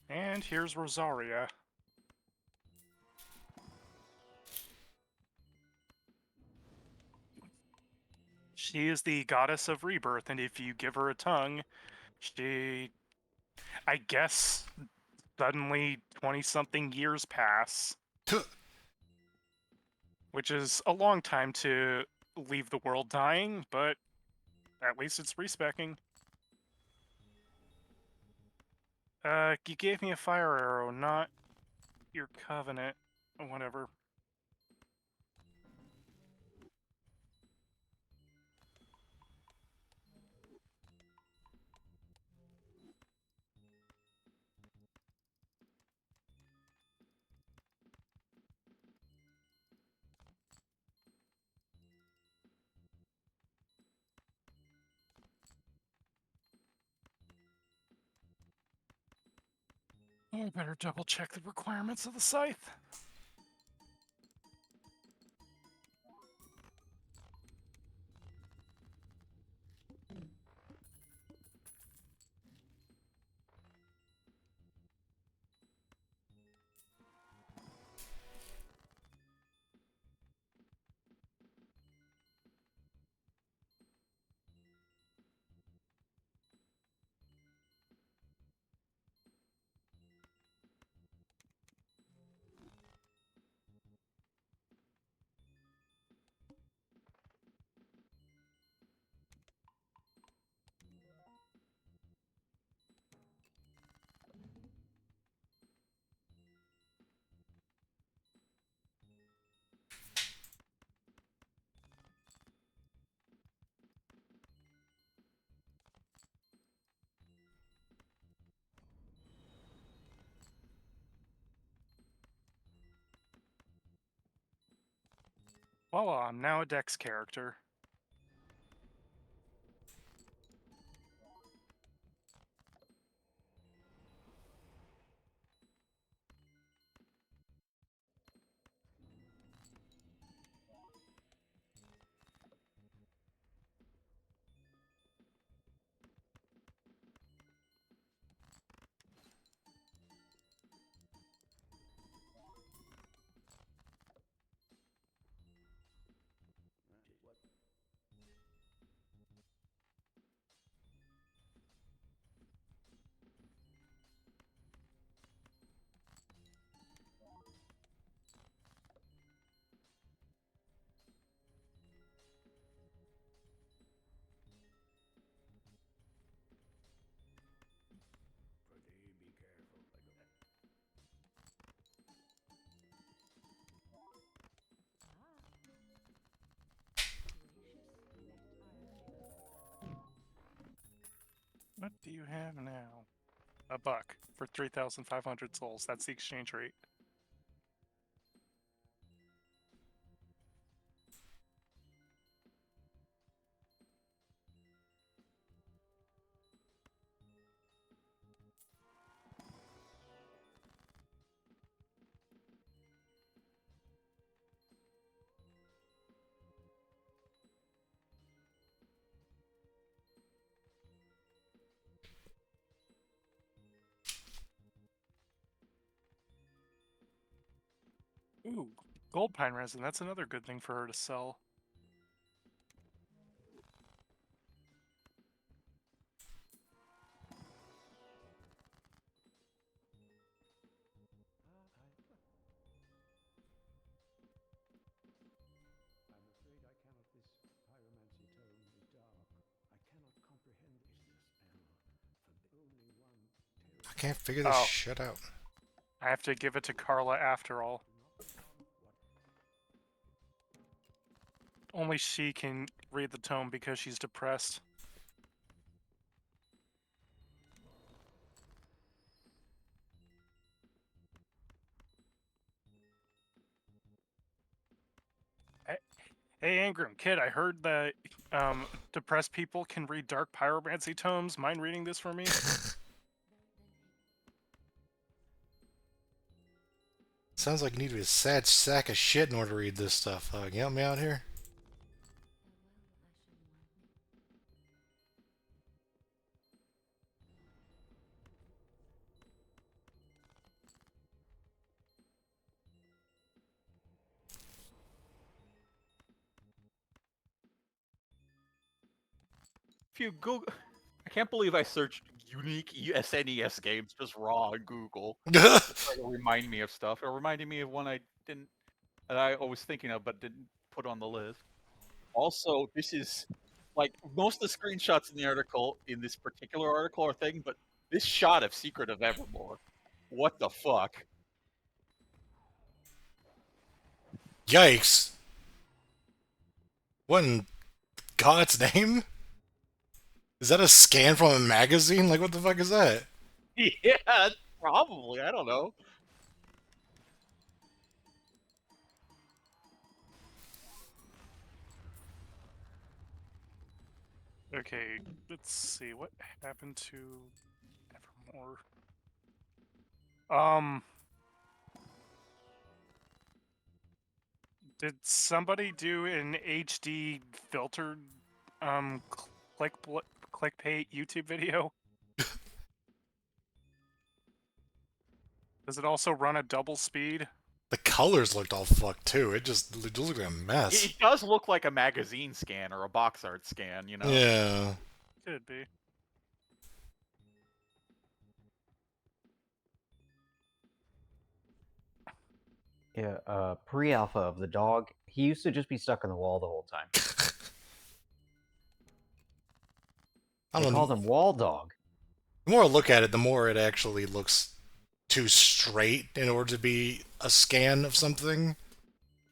And here's Rosaria. She is the goddess of rebirth, and if you give her a tongue, she, I guess, suddenly 20-something years pass, which is a long time to leave the world dying, but at least it's respecking. You gave me a fire arrow, not your covenant, or whatever. I better double check the requirements of the scythe. Voila, I'm now a Dex character. What do you have now? A buck for 3,500 souls. That's the exchange rate. Ooh, gold pine resin. That's another good thing for her to sell. I can't figure this Oh, shit out. I have to give it to Carla after all. Only she can read the tome because she's depressed. Hey, Ingram, kid, I heard that depressed people can read dark pyromancy tomes. Mind reading this for me? Sounds like you need to be a sad sack of shit in order to read this stuff. Can you help me out here? If you Google, I can't believe I searched unique SNES games just raw on Google. Try to remind me of stuff. It reminded me of one I didn't, that I was thinking of but didn't put on the list. Also, this is like most of the screenshots in the article, in this particular article, are thing, but this shot of Secret of Evermore, what the fuck? Yikes. What in God's name? Is that a scan from a magazine? Like, what the fuck is that? Yeah, probably. I don't know. Okay, let's see. What happened to Evermore? Um, did somebody do an HD filtered clickbait YouTube video? Does it also run at double speed? The colors looked all fucked too. It just looked like a mess. It does look like a magazine scan or a box art scan, you know? Yeah. Could be. Yeah, pre-alpha of the dog, he used to just be stuck in the wall the whole time. I They don't know. called him Wall Dog. The more I look at it, the more it actually looks too straight in order to be a scan of something.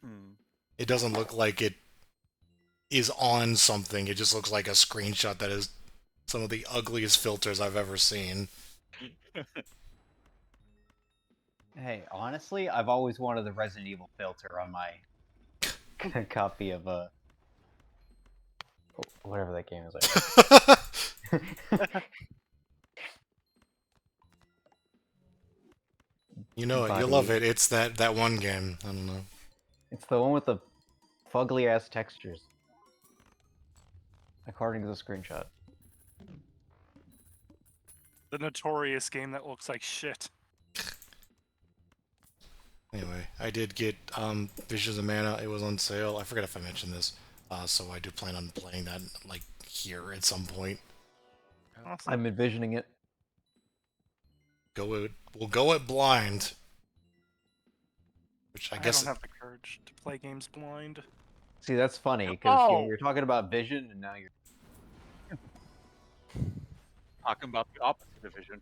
Hmm. It doesn't look like it is on something. It just looks like a screenshot that is some of the ugliest filters I've ever seen. Hey, honestly, I've always wanted the Resident Evil filter on my copy of whatever that game is. You know it. You love it. It's that one game. I don't know. It's the one with the fugly ass textures, according to the screenshot. The notorious game that looks like shit. Anyway, I did get Visions of Mana. It was on sale. I forget if I mentioned this. So I do plan on playing that like here at some point. Awesome. I'm envisioning it. We'll go it blind. Which I guess don't have the courage to play games blind. See, that's funny because Oh! you're talking about Vision, and now you're Talking about the opposite of Vision.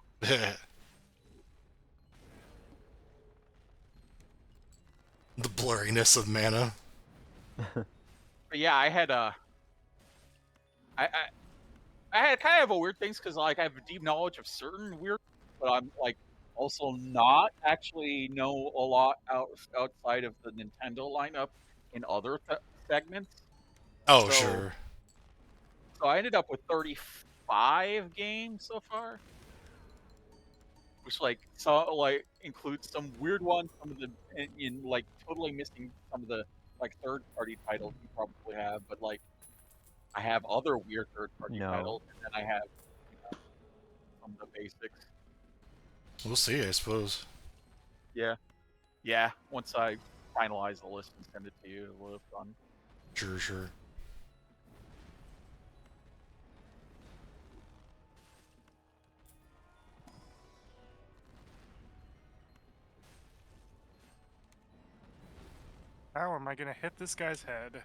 the blurriness of mana. But yeah, I had I had kind of a weird things because like I have a deep knowledge of certain weird, but I'm like also not actually know a lot outside of the Nintendo lineup in other segments. Oh, So- sure. So I ended up with 35 games so far, which like includes some weird ones, some of the in like totally missing some of the like third-party titles you probably have, but like I have other weird third-party No. titles, and then I have some of the basics. We'll see, I suppose. Yeah. Once I finalize the list and send it to you, it'll have fun. Sure. How am I gonna hit this guy's head?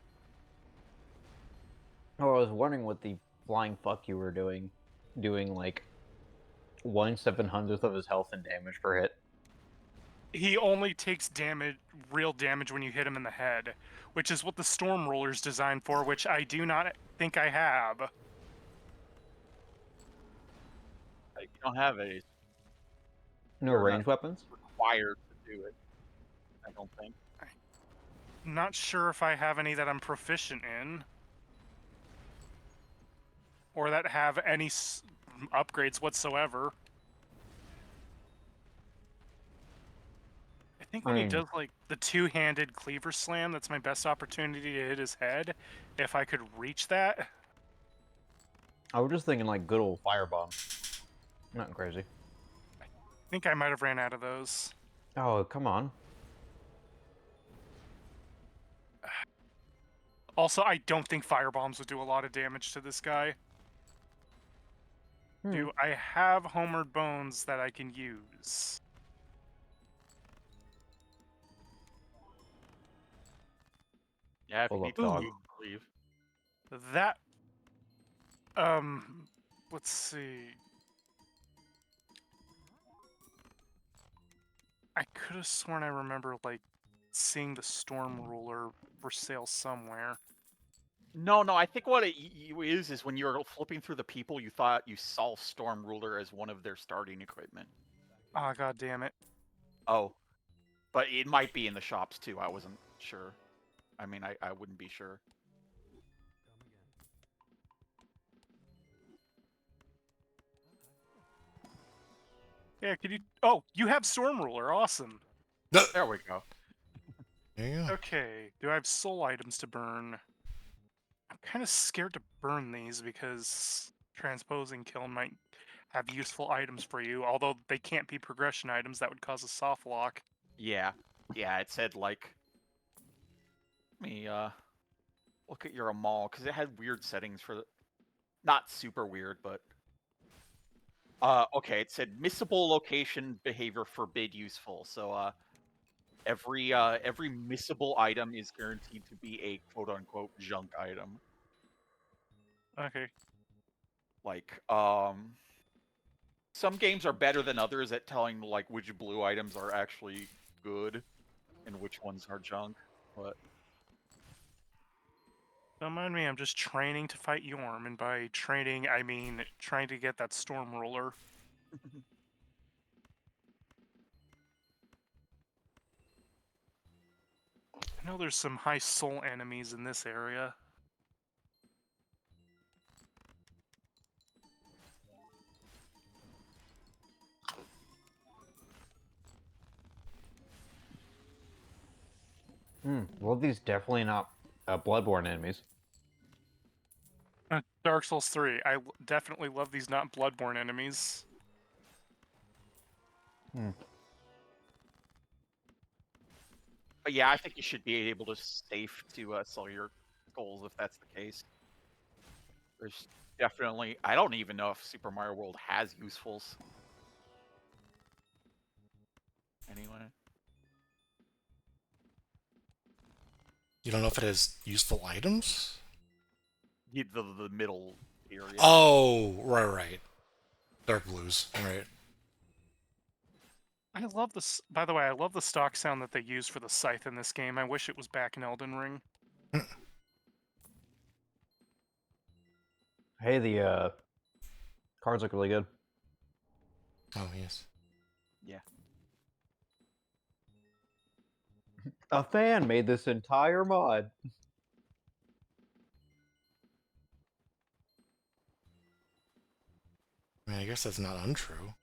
Oh, I was wondering what the flying fuck you were doing like 1/700th of his health and damage per hit. He only takes real damage when you hit him in the head, which is what the Storm Roller's designed for, which I do not think I have. Like you don't have any No Fair range enough. weapons? required to do it. I don't think. Not sure if I have any that I'm proficient in. Or that have any upgrades whatsoever. I think when he does like the two-handed cleaver slam, that's my best opportunity to hit his head. If I could reach that. I was just thinking like good old firebomb. Nothing crazy. I think I might have ran out of those. Oh, come on. Also, I don't think firebombs would do a lot of damage to this guy. Do I have Homered Bones that I can use? Yeah, if you Full need up to dog. leave. That... let's see... I could have sworn I remember, like, seeing the Storm Ruler for sale somewhere. No, I think what it is when you're flipping through the people, you thought you saw Storm Ruler as one of their starting equipment. Oh, god damn it. Oh, but it might be in the shops too. I wasn't sure. I mean, I wouldn't be sure. Yeah, could you... Oh, you have Storm Ruler, awesome. There we go. There you go. Okay, do I have soul items to burn? I'm kind of scared to burn these because transposing kill might have useful items for you, although they can't be progression items, that would cause a soft lock. Yeah. Yeah, it said like let me look at your Amal, because it had weird settings for not super weird, but okay, it said missable location behavior forbid useful. So every missable item is guaranteed to be a quote unquote junk item. Okay. Like some games are better than others at telling like which blue items are actually good and which ones are junk. But Don't mind me, I'm just training to fight Yorm, and by training, I mean trying to get that Storm Ruler. I know there's some high soul enemies in this area. Well, these definitely not Bloodborne enemies. Dark Souls 3, definitely love these not Bloodborne enemies. but yeah, I think you should be able to safe to sell your goals if that's the case. There's definitely I don't even know if Super Mario World has usefuls. Anyway. You don't know if it has useful items? The middle area. Oh, right. Dark blues, right. I love this. By the way, I love the stock sound that they use for the scythe in this game. I wish it was back in Elden Ring. Hey, the cards look really good. Oh, yes. Yeah. A fan made this entire mod. I mean, I guess that's not untrue.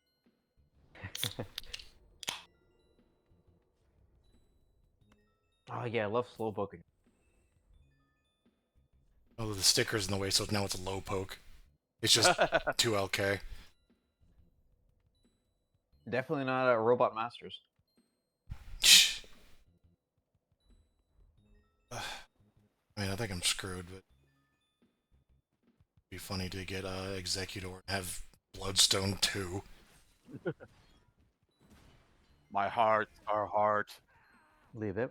Oh yeah, I love slow poking. Oh, the sticker's in the way, so now it's a low poke. It's just 2LK. Definitely not Robot Masters. I mean, I think I'm screwed, but it'd be funny to get Executor and have Bloodstone 2. My heart, our heart. Leave it.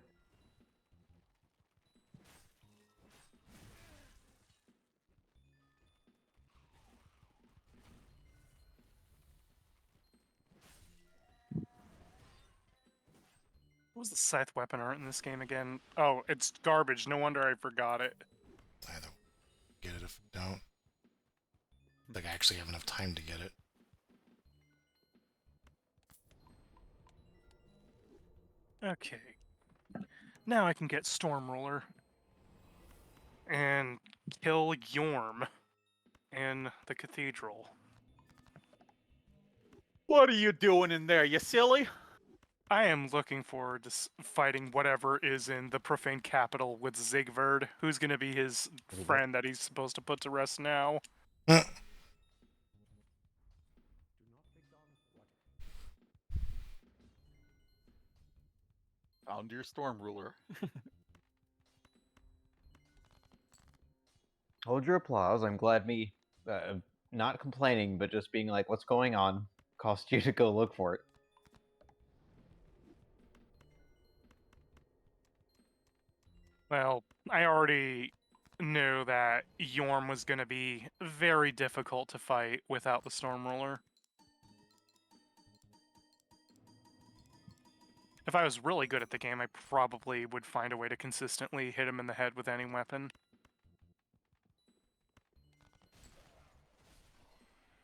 What was the scythe weapon art in this game again? Oh, it's garbage. No wonder I forgot it. I don't get it if I don't. Like, I actually have enough time to get it. Okay. Now I can get Storm Ruler. And kill Yorm in the cathedral. What are you doing in there, you silly? I am looking forward to fighting whatever is in the profane capital with Zigverd, who's going to be his friend that he's supposed to put to rest now. Found your storm ruler. Hold your applause. I'm glad me not complaining, but just being like, what's going on, cost you to go look for it. Well, I already knew that Yorm was going to be very difficult to fight without the Storm Ruler. If I was really good at the game, I probably would find a way to consistently hit him in the head with any weapon.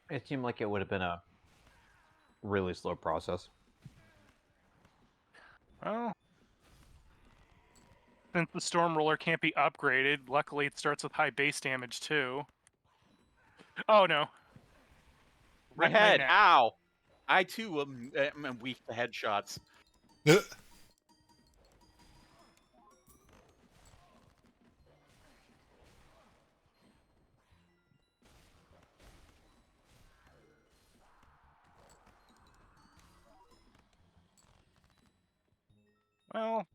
It seemed like it would have been a really slow process. Well, since the Storm Ruler can't be upgraded, luckily it starts with high base damage too. Oh no. My Rip my head, neck. ow! I too am weak to headshots. Well,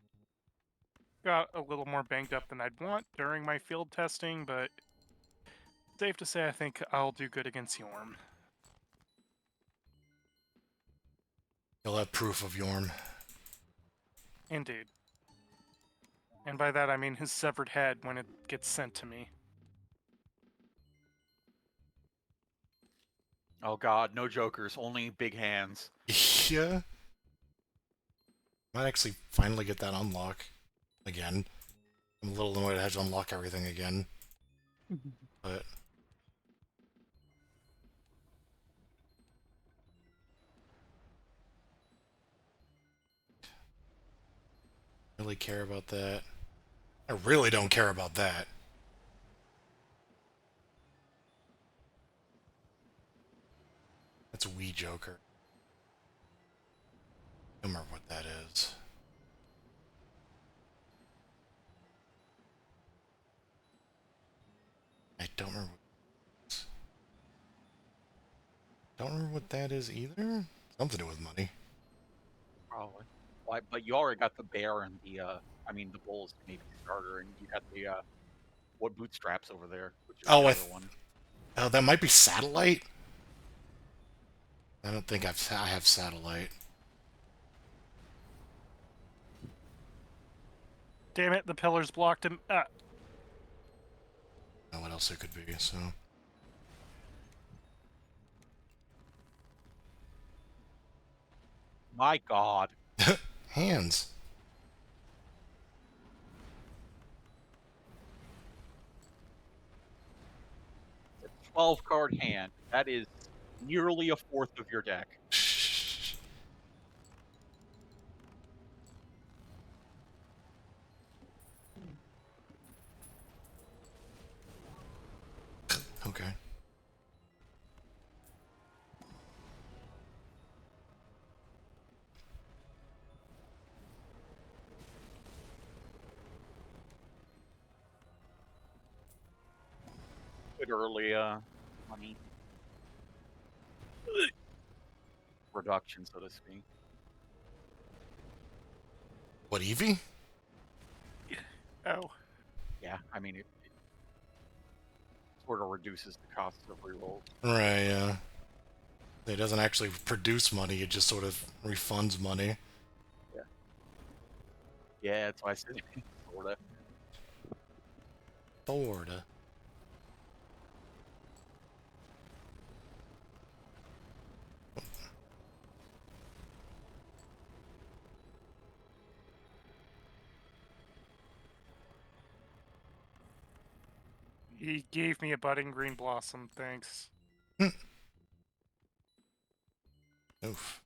got a little more banged up than I'd want during my field testing, but safe to say I think I'll do good against Yorm. You'll have proof of Yorm. Indeed. And by that I mean his severed head when it gets sent to me. Oh god, no jokers, only big hands. Yeah. Might actually finally get that unlock again. I'm a little annoyed I had to unlock everything again. But really care about that. I really don't care about that. That's a Wii Joker. I don't remember what that is. I don't remember. Don't remember what that is either. Something to do with money. Probably. Why? But you already got the bear and the the bulls maybe starter, and you got the what bootstraps over there, which is Oh, the other one. oh, that might be Satellite. I don't think I have Satellite. Damn it, the pillars blocked him. I don't know what else it could be. So My god. hands. 12-card hand. That is nearly a fourth of your deck. Okay. Literally, money reduction, so to speak. What, Eevee? Oh. Yeah, I mean it sort of reduces the cost of reroll. Right, yeah. It doesn't actually produce money, it just sort of refunds money. Yeah. Yeah, that's why I said sorta. Sorta. He gave me a budding green blossom, thanks. Oof.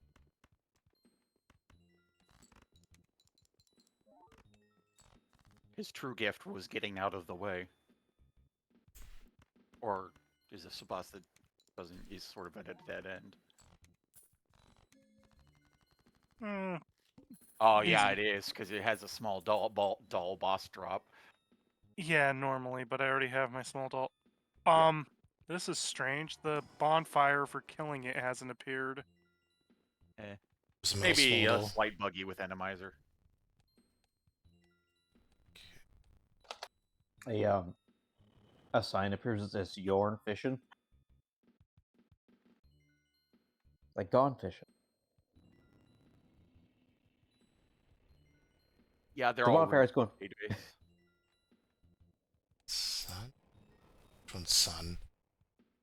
His true gift was getting out of the way. Or is this a boss that doesn't is sort of at a dead end? Hmm. Oh yeah, Easy. it is, because it has a small doll boss drop. Yeah, normally, but I already have my small doll. Yeah. This is strange. The bonfire for killing it hasn't appeared. Just a Maybe small a doll. slight buggy with Enemizer. A sign appears that says Yorn fishing. Like gone fishing. Yeah, they're The all bonfire is going. database. Sun? Which one's Sun?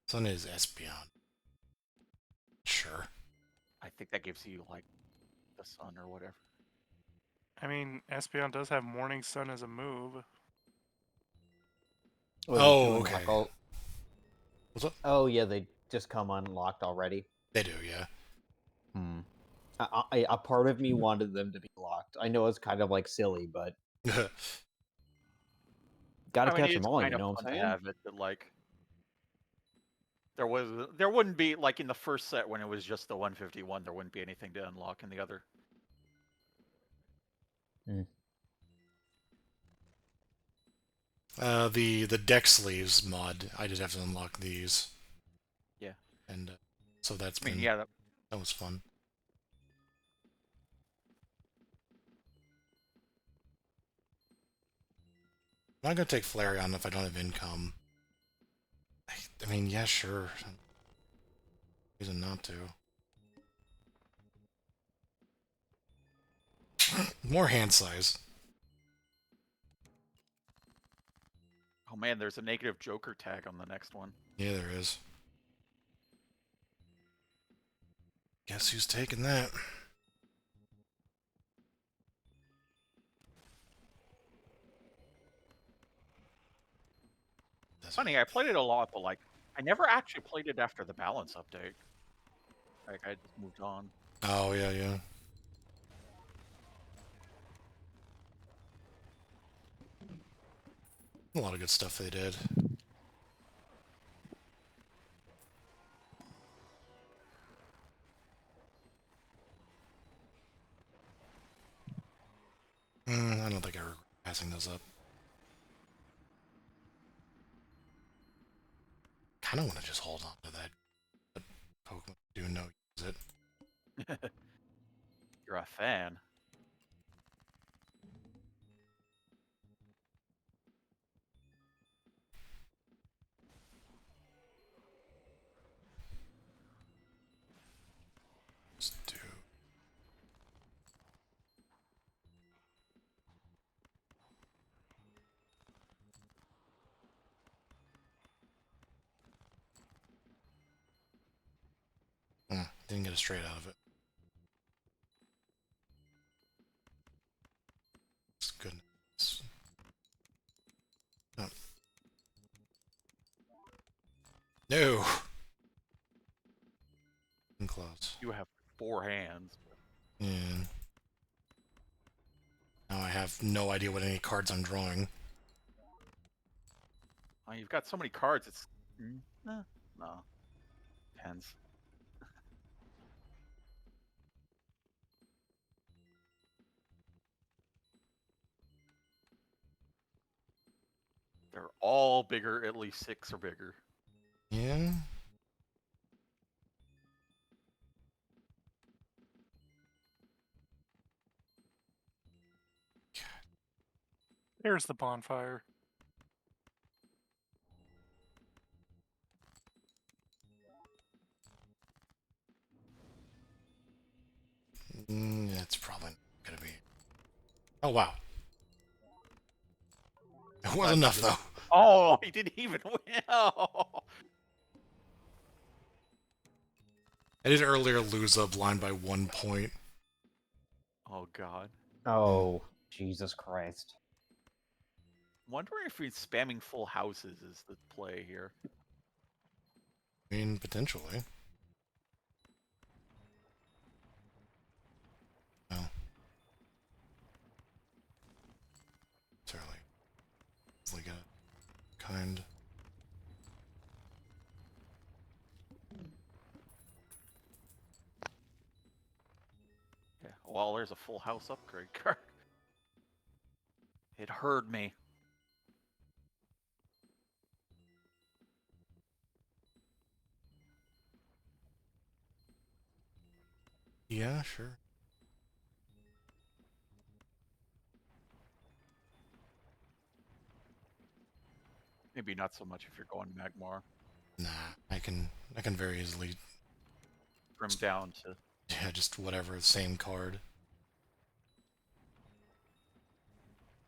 Sun is Espeon. Sure. I think that gives you like the sun or whatever. I mean, Espeon does have Morning Sun as a move. Oh, okay. What's up? Oh yeah, they just come unlocked already. They do, yeah. A part of me wanted them to be locked. I know it's kind of like silly, but gotta catch them It's all. kind You of know what fun I'm to saying? have it, but like There wouldn't be, like, in the first set when it was just the 151, there wouldn't be anything to unlock in the other. The deck sleeves mod, I did have to unlock these. Yeah. And so that's I mean, been, yeah, that was fun. I'm not gonna take Flareon if I don't have income. I mean, yeah, sure. Reason not to. More hand size. oh man, there's a negative Joker tag on the next one. Yeah, there is. Guess who's taking that? Funny, I played it a lot, but, like, I never actually played it after the balance update. Like, I just moved on. Oh, yeah, yeah. A lot of good stuff they did. I don't think I regret passing those up. Kind of want to just hold on to that. But Pokemon do know use it. You're a fan. Just do. Didn't get a straight out of it. It's goodness. Oh. No! I'm close. You have 4 hands. Yeah. Now I have no idea what any cards I'm drawing. Oh, you've got so many cards, it's... no. Depends. They're all bigger, at least 6 or bigger. Yeah? There's the bonfire. It's probably not gonna be. Oh, wow. It was enough, though. Oh, he didn't even win. Oh. I did earlier lose a blind by 1 point. Oh god. Oh, Jesus Christ. I'm wondering if he's spamming full houses is the play here. I mean, potentially. Oh. Certainly. It's like a kind. Yeah. Well, there's a full house upgrade card. It heard me. Yeah, sure. Maybe not so much if you're going Magmar. Nah, I can very easily, Trim down to... yeah, just whatever, same card.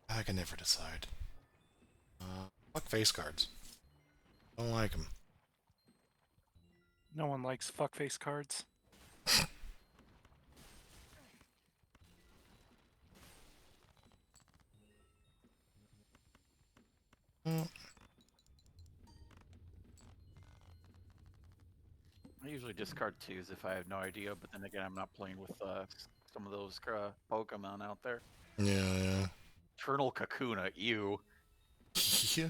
I can never decide. Fuck face cards. Don't like them. No one likes fuckface cards. Well, I usually discard 2s if I have no idea, but then again, I'm not playing with some of those Pokemon out there. yeah, Eternal Kakuna, ew. yeah.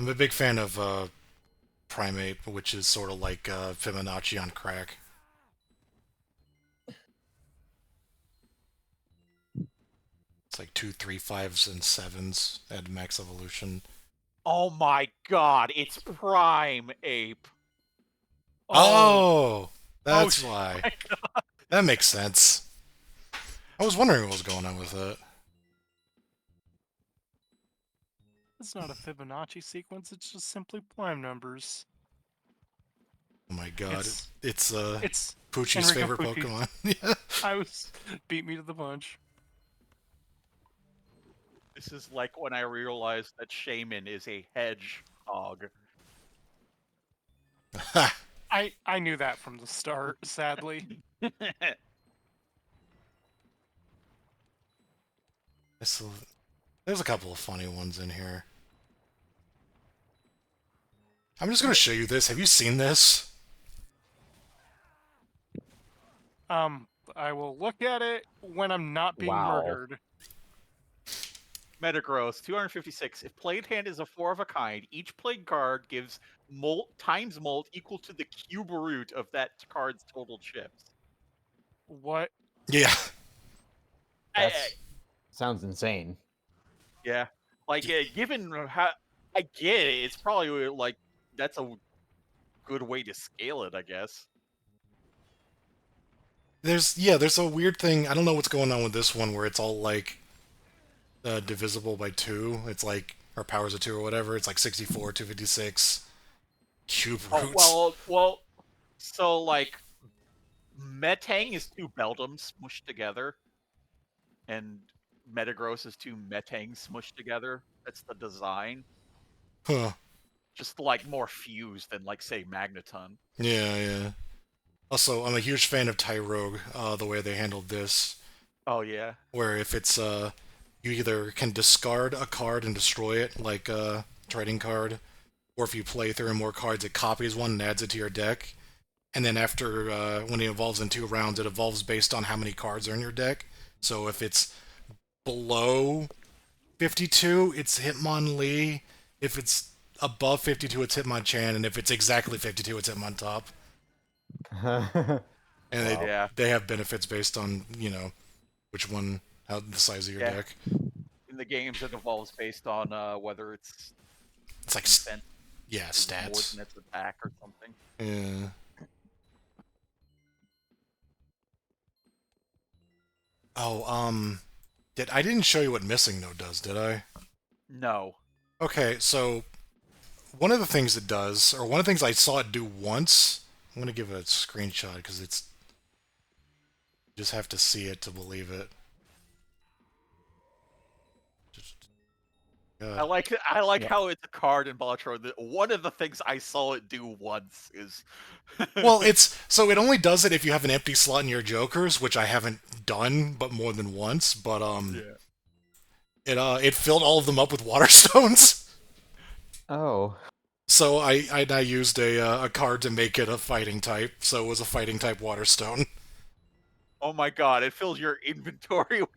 I'm a big fan of Primate, which is sort of like Fibonacci on crack. It's like 2, 3, 5s, and 7s at max evolution. Oh my god, it's Prime Ape. Oh, Oh, that's why. That makes sense. I was wondering what was going on with it. it's not a Fibonacci sequence. It's just simply prime numbers. Oh my god, It's it's it's Poochie's Enrico favorite Pucci. Pokemon. Yeah. I was beat me to the punch. This is like when I realized that Shaman is a hedgehog. I knew that from the start. Sadly, So, there's a couple of funny ones in here. I'm just gonna show you this. Have you seen this? I will look at it when I'm not being Wow. murdered. Metagross 256. If played hand is a 4 of a kind, each played card gives molt times molt equal to the cube root of that card's total chips. What? Yeah. That sounds insane. Yeah, like given how I get it, it's probably like that's a good way to scale it, I guess. There's a weird thing. I don't know what's going on with this one where it's all like divisible by 2. It's like, or powers of 2 or whatever. It's like 64, 256 cube Oh roots. well. So like, Metang is 2 Beldums smushed together, and Metagross is 2 Metangs smushed together. That's the design. Huh. Just like more fused than like say Magneton. Yeah, yeah. Also, I'm a huge fan of Tyrogue, the way they handled this. Oh yeah. Where if it's, you either can discard a card and destroy it, like a trading card, or if you play 3 or more cards, it copies one and adds it to your deck. And then after, when it evolves in 2 rounds, it evolves based on how many cards are in your deck. So if it's below 52, it's Hitmonlee. If it's above 52, it's Hitmonchan. And if it's exactly 52, it's Hitmontop. And Wow. Yeah. they have benefits based on, which one, how the size of your Yeah. deck. In the games, it evolves based on whether it's It's like, defense yeah, is more stats. than its attack or something. Yeah. Oh, I didn't show you what Missing No does, did I? No. Okay, so one of the things it does, or one of the things I saw it do once, I'm gonna give a screenshot because it's, you just have to see it to believe it. I like Yeah. how it's a card in Balatron. One of the things I saw it do once is Well, it only does it if you have an empty slot in your Jokers, which I haven't done, but more than once. But it filled all of them up with water stones. Oh. So I used a card to make it a fighting type. So it was a fighting type water stone. Oh my god, it fills your inventory with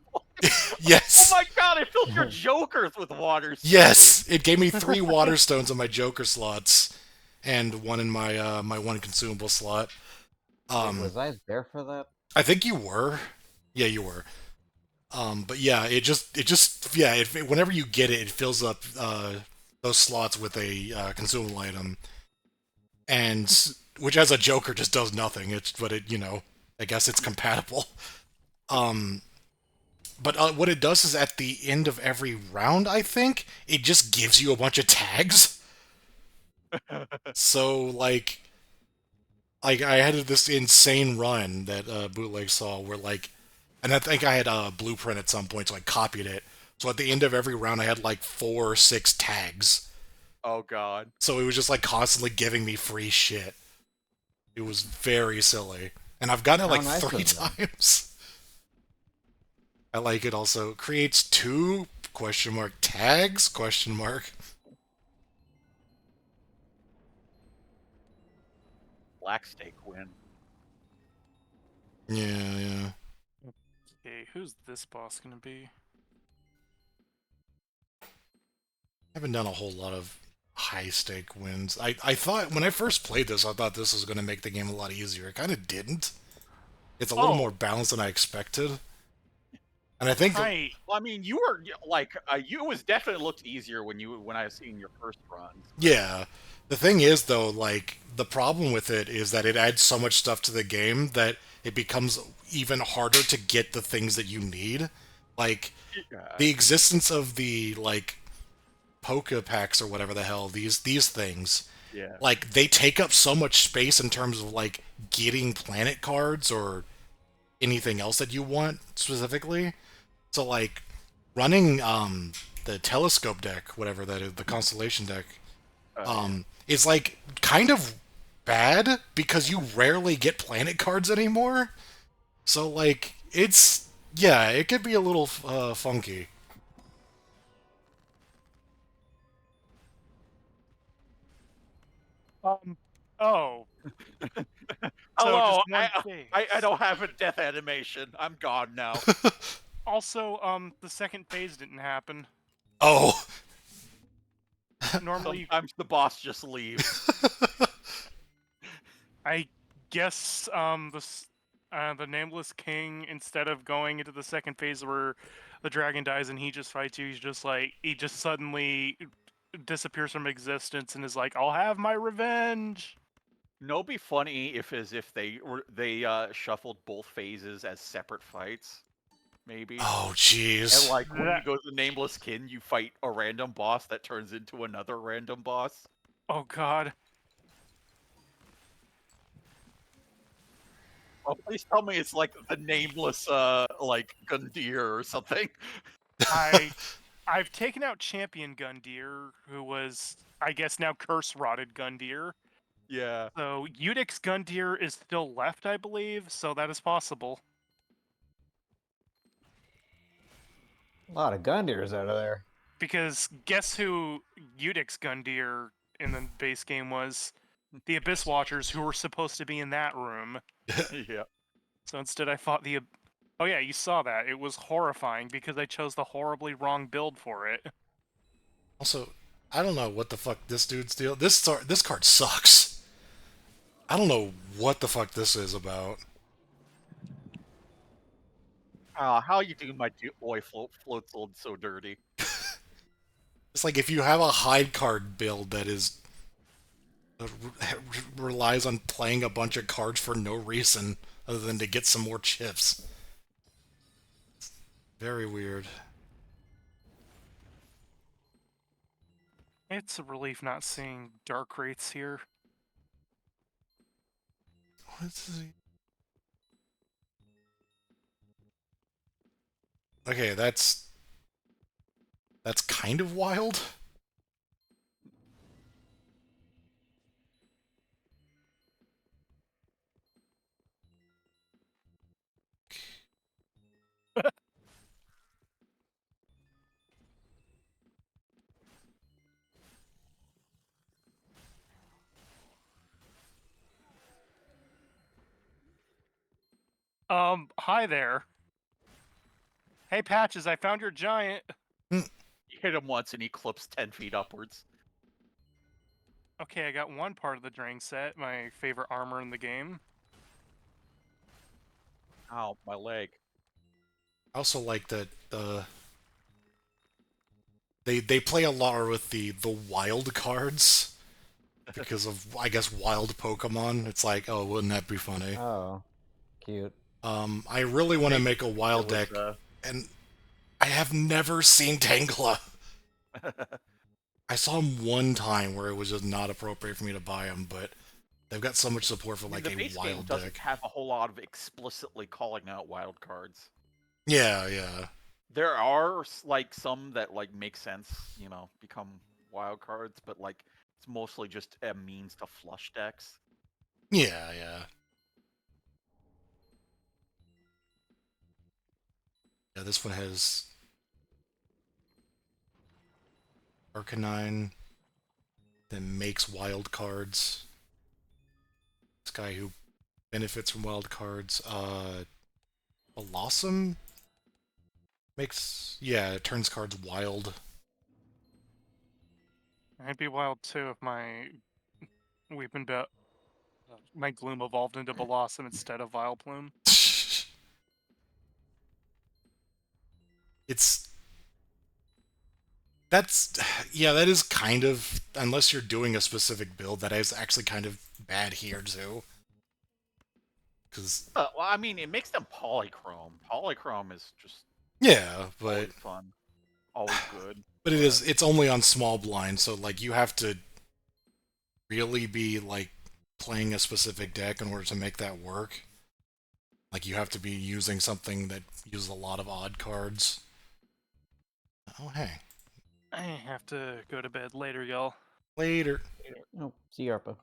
Yes. Oh my god, it fills your Jokers with water stones. Yes, it gave me 3 water stones in my Joker slots, and one in my my one consumable slot. Wait, was I there for that? I think you were. Yeah, you were. But yeah, whenever you get it, it fills up those slots with a consumable item, and which as a Joker just does nothing. I guess it's compatible. Um, but what it does is at the end of every round, I think it just gives you a bunch of tags. So like I had this insane run that Bootleg saw where and I think I had a blueprint at some point, so I copied it. So at the end of every round, I had like 4 or 6 tags. Oh god. So it was just like constantly giving me free shit. It was very silly, and I've gotten it How like nice 3 of them. times. I like it also. Creates 2 tags ? Black Stake win. Yeah, yeah. Okay, who's this boss gonna be? I haven't done a whole lot of high stake wins. I thought when I first played this, I thought this was going to make the game a lot easier. It kind of didn't. It's a little more Oh, balanced than I expected. And I think, I Well, I mean, you were like, you was definitely looked easier when I was seeing your first runs. yeah, the thing is though, like the problem with it is that it adds so much stuff to the game that it becomes even harder to get the things that you need. Like Yeah. the existence of the like Poke packs or whatever the hell these things, Yeah. like they take up so much space in terms of like getting planet cards or anything else that you want specifically. So like running the telescope deck, whatever that is, the constellation deck, Yeah. is like kind of bad because you rarely get planet cards anymore. So like it's yeah, it could be a little funky. um. Oh, so just Hello, one phase. I don't have a death animation. I'm gone now. Also, the second phase didn't happen. Oh, Normally, Sometimes the boss just leaves. I guess the nameless king, instead of going into the second phase where the dragon dies and he just fights you, he just suddenly disappears from existence and is like, "I'll have my revenge." No, be funny if they shuffled both phases as separate fights, maybe. oh, And jeez. like when you That, go to the nameless kin, you fight a random boss that turns into another random boss. oh god, Oh, please tell me it's like the nameless like Gundyr or something. I I've taken out Champion Gundyr, who was, I guess, now Curse Rotted Gundyr. Yeah. So Udix Gundyr is still left, I believe, so that is possible. A lot of Gundyrs out of there. Because guess who Udix Gundyr in the base game was? The Abyss Watchers, who were supposed to be in that room. Yeah. So instead I fought the... Oh yeah, you saw that. It was horrifying because I chose the horribly wrong build for it. Also, I don't know what the fuck this dude's deal. This card sucks. I don't know what the fuck this is about. How you do my boy floats old so dirty. It's like if you have a hide card build that is relies on playing a bunch of cards for no reason other than to get some more chips. Very weird. It's a relief not seeing dark rates here. What's he... Okay, that's kind of wild. Hi there. Hey Patches, I found your giant. You hit him once and he clips 10 feet upwards. Okay, I got one part of the Drain set, my favorite armor in the game. Ow, my leg. I also like that they play a lot with the wild cards because of I guess wild Pokemon. It's like, oh, wouldn't that be funny? Oh, cute. I really want to Maybe make a wild it deck, was, and I have never seen Tangela. I saw him one time where it was just not appropriate for me to buy him, but they've got so much support for I mean, like the a base game wild doesn't deck. have a whole lot of explicitly calling out wild cards. Yeah, yeah. There are like some that like make sense, become wild cards, but like it's mostly just a means to flush decks. Yeah, yeah. Yeah, this one has Arcanine that makes wild cards. This guy who benefits from wild cards. Blossom makes, yeah, it turns cards wild. I'd be wild too if my weeping bit, my gloom evolved into Blossom instead of Vileplume. It's that's yeah, that is kind of, unless you're doing a specific build, that is actually kind of bad here too. Because Well, I mean, it makes them polychrome. Polychrome is just yeah, but always fun, always good. it's only on small blind, so like you have to really be like playing a specific deck in order to make that work. Like you have to be using something that uses a lot of odd cards. Oh hey, I have to go to bed later, y'all. later. Oh, see you, Arpa.